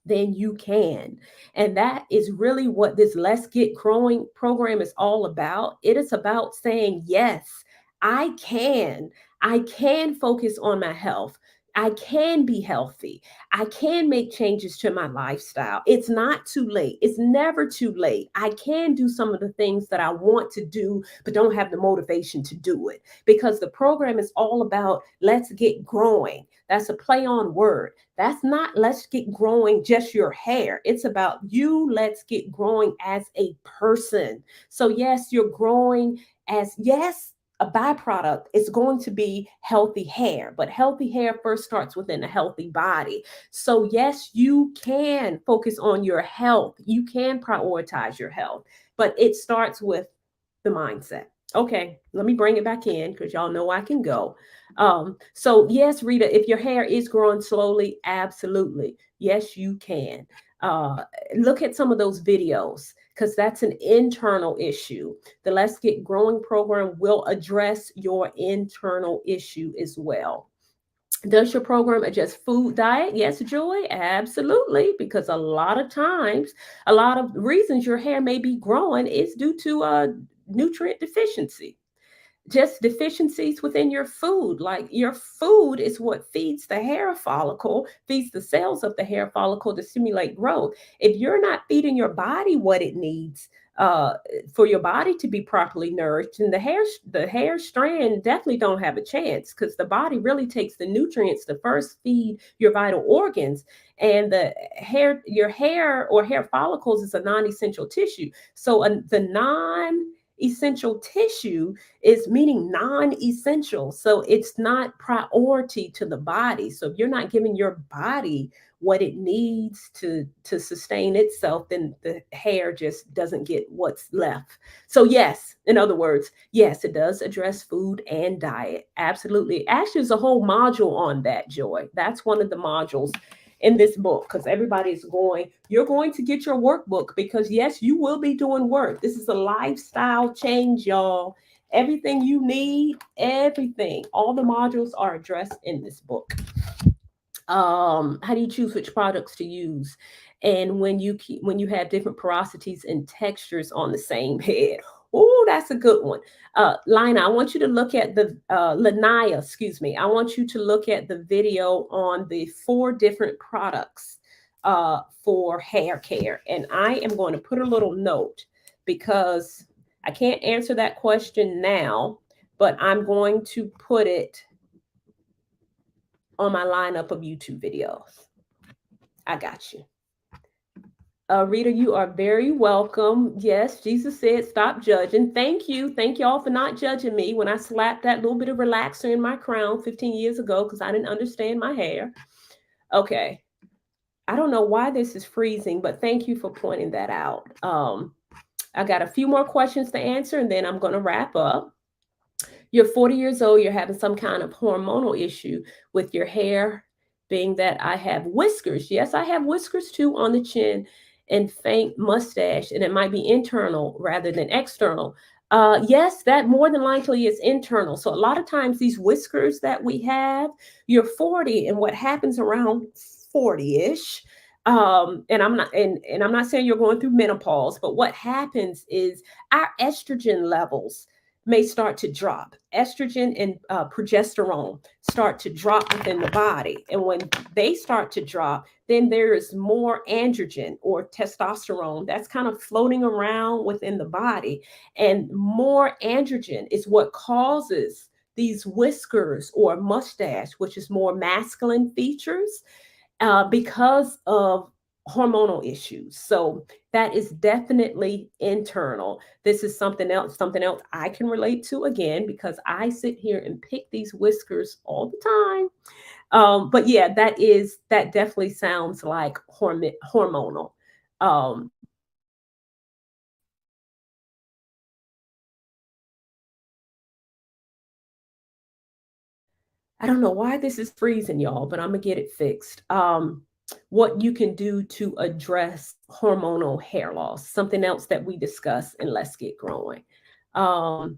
S1: then you can. And that is really what this Let's Get Growing program is all about. It is about saying, yes, I can. I can focus on my health. I can be healthy. I can make changes to my lifestyle. It's not too late. It's never too late. I can do some of the things that I want to do, but don't have the motivation to do it, because the program is all about let's get growing. That's a play on word. That's not let's get growing just your hair. It's about you, let's get growing as a person. So, yes, you're growing as, yes, a byproduct is going to be healthy hair, but healthy hair first starts within a healthy body. So, yes, you can focus on your health. You can prioritize your health, but it starts with the mindset. Okay, let me bring it back in because y'all know I can go. So yes, Rita, if your hair is growing slowly, absolutely. Yes, you can. Uh, Look at some of those videos, because that's an internal issue. The Let's Get Growing program will address your internal issue as well. Does your program adjust food diet? Yes, Joy, absolutely. Because a lot of times, a lot of reasons your hair may be growing is due to nutrient deficiency, just deficiencies within your food. Like, your food is what feeds the hair follicle, feeds the cells of the hair follicle to stimulate growth. If you're not feeding your body what it needs, for your body to be properly nourished, and the hair strand definitely don't have a chance, because the body really takes the nutrients to first feed your vital organs. And your hair or hair follicles is a non-essential tissue. So the non-essential tissue is meaning non-essential. So it's not priority to the body. So if you're not giving your body what it needs to sustain itself, then the hair just doesn't get what's left. So yes, in other words, yes, it does address food and diet. Absolutely. Actually, there's a whole module on that, Joy. That's one of the modules in this book, because you're going to get your workbook, because yes, you will be doing work. This is a lifestyle change, y'all. Everything you need, everything, all the modules are addressed in this book. How do you choose which products to use? And when you have different porosities and textures on the same head. Oh, that's a good one. Lina, I want you to look at Lanaya, excuse me. I want you to look at the video on the 4 different products for hair care. And I am going to put a little note, because I can't answer that question now, but I'm going to put it on my lineup of YouTube videos. I got you. Rita, you are very welcome. Yes, Jesus said, stop judging. Thank you. Thank y'all for not judging me when I slapped that little bit of relaxer in my crown 15 years ago because I didn't understand my hair. Okay. I don't know why this is freezing, but thank you for pointing that out. I got a few more questions to answer and then I'm going to wrap up. You're 40 years old, you're having some kind of hormonal issue with your hair, being that I have whiskers. Yes, I have whiskers too on the chin and faint mustache, and it might be internal rather than external. Yes, that more than likely is internal. So a lot of times these whiskers that we have, you're 40, and what happens around 40-ish, and I'm not saying you're going through menopause, but what happens is our estrogen levels may start to drop. Estrogen and progesterone start to drop within the body. And when they start to drop, then there is more androgen or testosterone that's kind of floating around within the body. And more androgen is what causes these whiskers or mustache, which is more masculine features, because of hormonal issues. So that is definitely internal. This is something else I can relate to again, because I sit here and pick these whiskers all the time. But yeah, that definitely sounds like hormonal. Um, I don't know why this is freezing, y'all, but I'm gonna get it fixed. What you can do to address hormonal hair loss, something else that we discuss in Let's Get Growing. Um,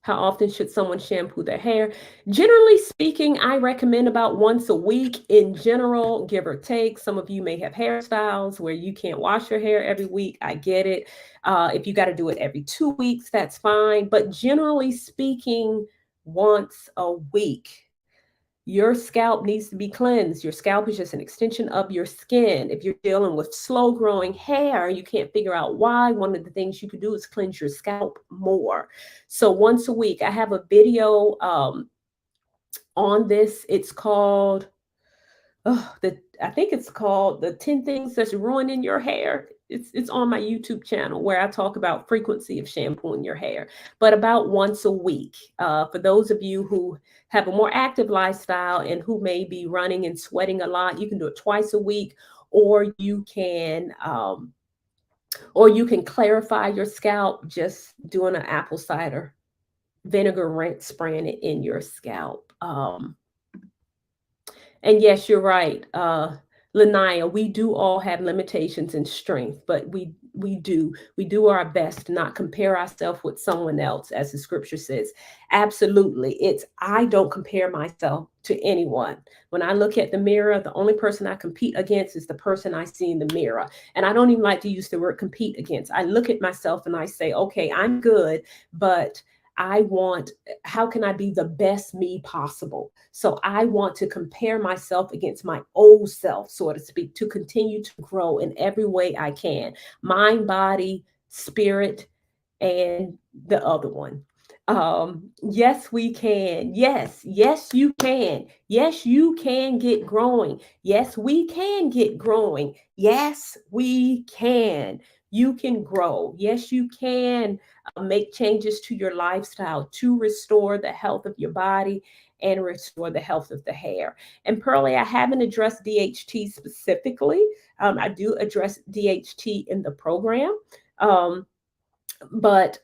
S1: how often should someone shampoo their hair? Generally speaking, I recommend about once a week in general, give or take. Some of you may have hairstyles where you can't wash your hair every week. I get it. If you got to do it every 2 weeks, that's fine. But generally speaking, once a week. Your scalp needs to be cleansed. Your scalp is just an extension of your skin. If you're dealing with slow growing hair, you can't figure out why. One of the things you could do is cleanse your scalp more. So once a week, I have a video on this. It's called I think it's called the 10 things that's ruining your hair. It's on my YouTube channel where I talk about frequency of shampooing your hair, but about once a week. For those of you who have a more active lifestyle and who may be running and sweating a lot, you can do it twice a week, or you can clarify your scalp just doing an apple cider vinegar rinse, spraying it in your scalp. And yes, you're right, Lanaya. We do all have limitations in strength, but we do our best to not compare ourselves with someone else, as the scripture says. Absolutely, I don't compare myself to anyone. When I look at the mirror, the only person I compete against is the person I see in the mirror. And I don't even like to use the word compete against. I look at myself and I say, okay, I'm good, but how can I be the best me possible? So I want to compare myself against my old self, so to speak, to continue to grow in every way I can. Mind, body, spirit, and the other one. Yes, we can. Yes, you can. Yes, you can get growing. Yes, we can get growing. Yes, we can. You can grow. Yes, you can make changes to your lifestyle to restore the health of your body and restore the health of the hair. And Pearlie, I haven't addressed DHT specifically. I do address DHT in the program. But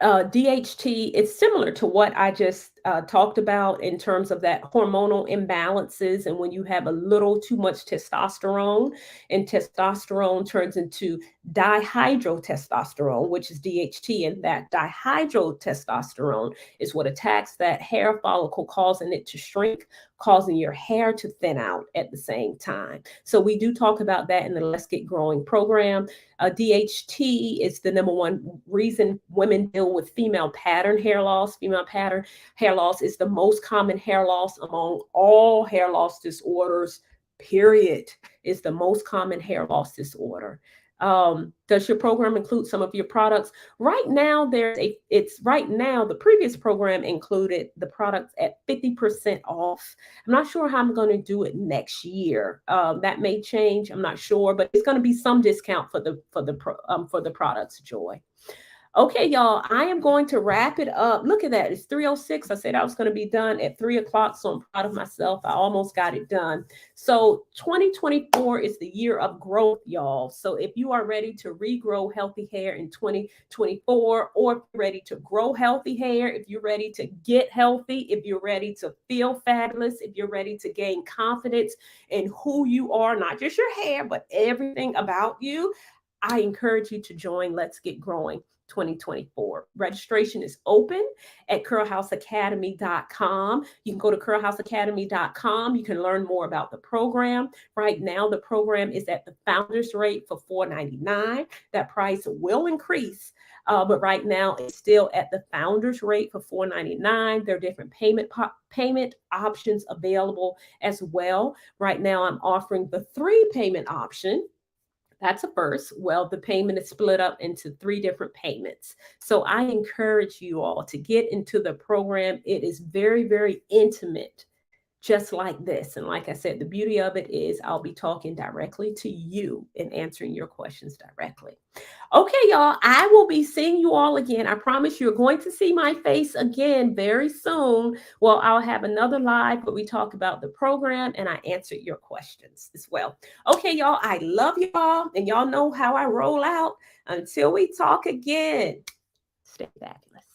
S1: DHT is similar to what I just talked about in terms of that hormonal imbalances, and when you have a little too much testosterone, and testosterone turns into dihydrotestosterone, which is DHT, and that dihydrotestosterone is what attacks that hair follicle, causing it to shrink, causing your hair to thin out at the same time. So we do talk about that in the Let's Get Growing program. DHT is the number one reason women deal with female pattern hair loss. Female pattern hair loss is the most common hair loss among all hair loss disorders, period. It's the most common hair loss disorder. Does your program include some of your products? Right now, right now, the previous program included the products at 50% off. I'm not sure how I'm going to do it next year. That may change. I'm not sure, but it's going to be some discount for the products, Joy. Okay, y'all, I am going to wrap it up. Look at that. It's 3:06. I said I was going to be done at 3 o'clock. So I'm proud of myself. I almost got it done. So 2024 is the year of growth, y'all. So if you are ready to regrow healthy hair in 2024, or if you're ready to grow healthy hair, if you're ready to get healthy, if you're ready to feel fabulous, if you're ready to gain confidence in who you are, not just your hair, but everything about you, I encourage you to join Let's Get Growing 2024. Registration is open at curlhouseacademy.com. You can go to curlhouseacademy.com. You can learn more about the program. Right now, the program is at the founder's rate for $4.99. That price will increase, but right now it's still at the founder's rate for $4.99. There are different payment options available as well. Right now, I'm offering the 3 payment option. That's a first. Well, the payment is split up into 3 different payments. So I encourage you all to get into the program. It is very, very intimate, just like this. And like I said, the beauty of it is I'll be talking directly to you and answering your questions directly. Okay, y'all, I will be seeing you all again. I promise you're going to see my face again very soon. Well, I'll have another live where we talk about the program and I answer your questions as well. Okay, y'all, I love y'all, and y'all know how I roll out. Until we talk again, stay fabulous.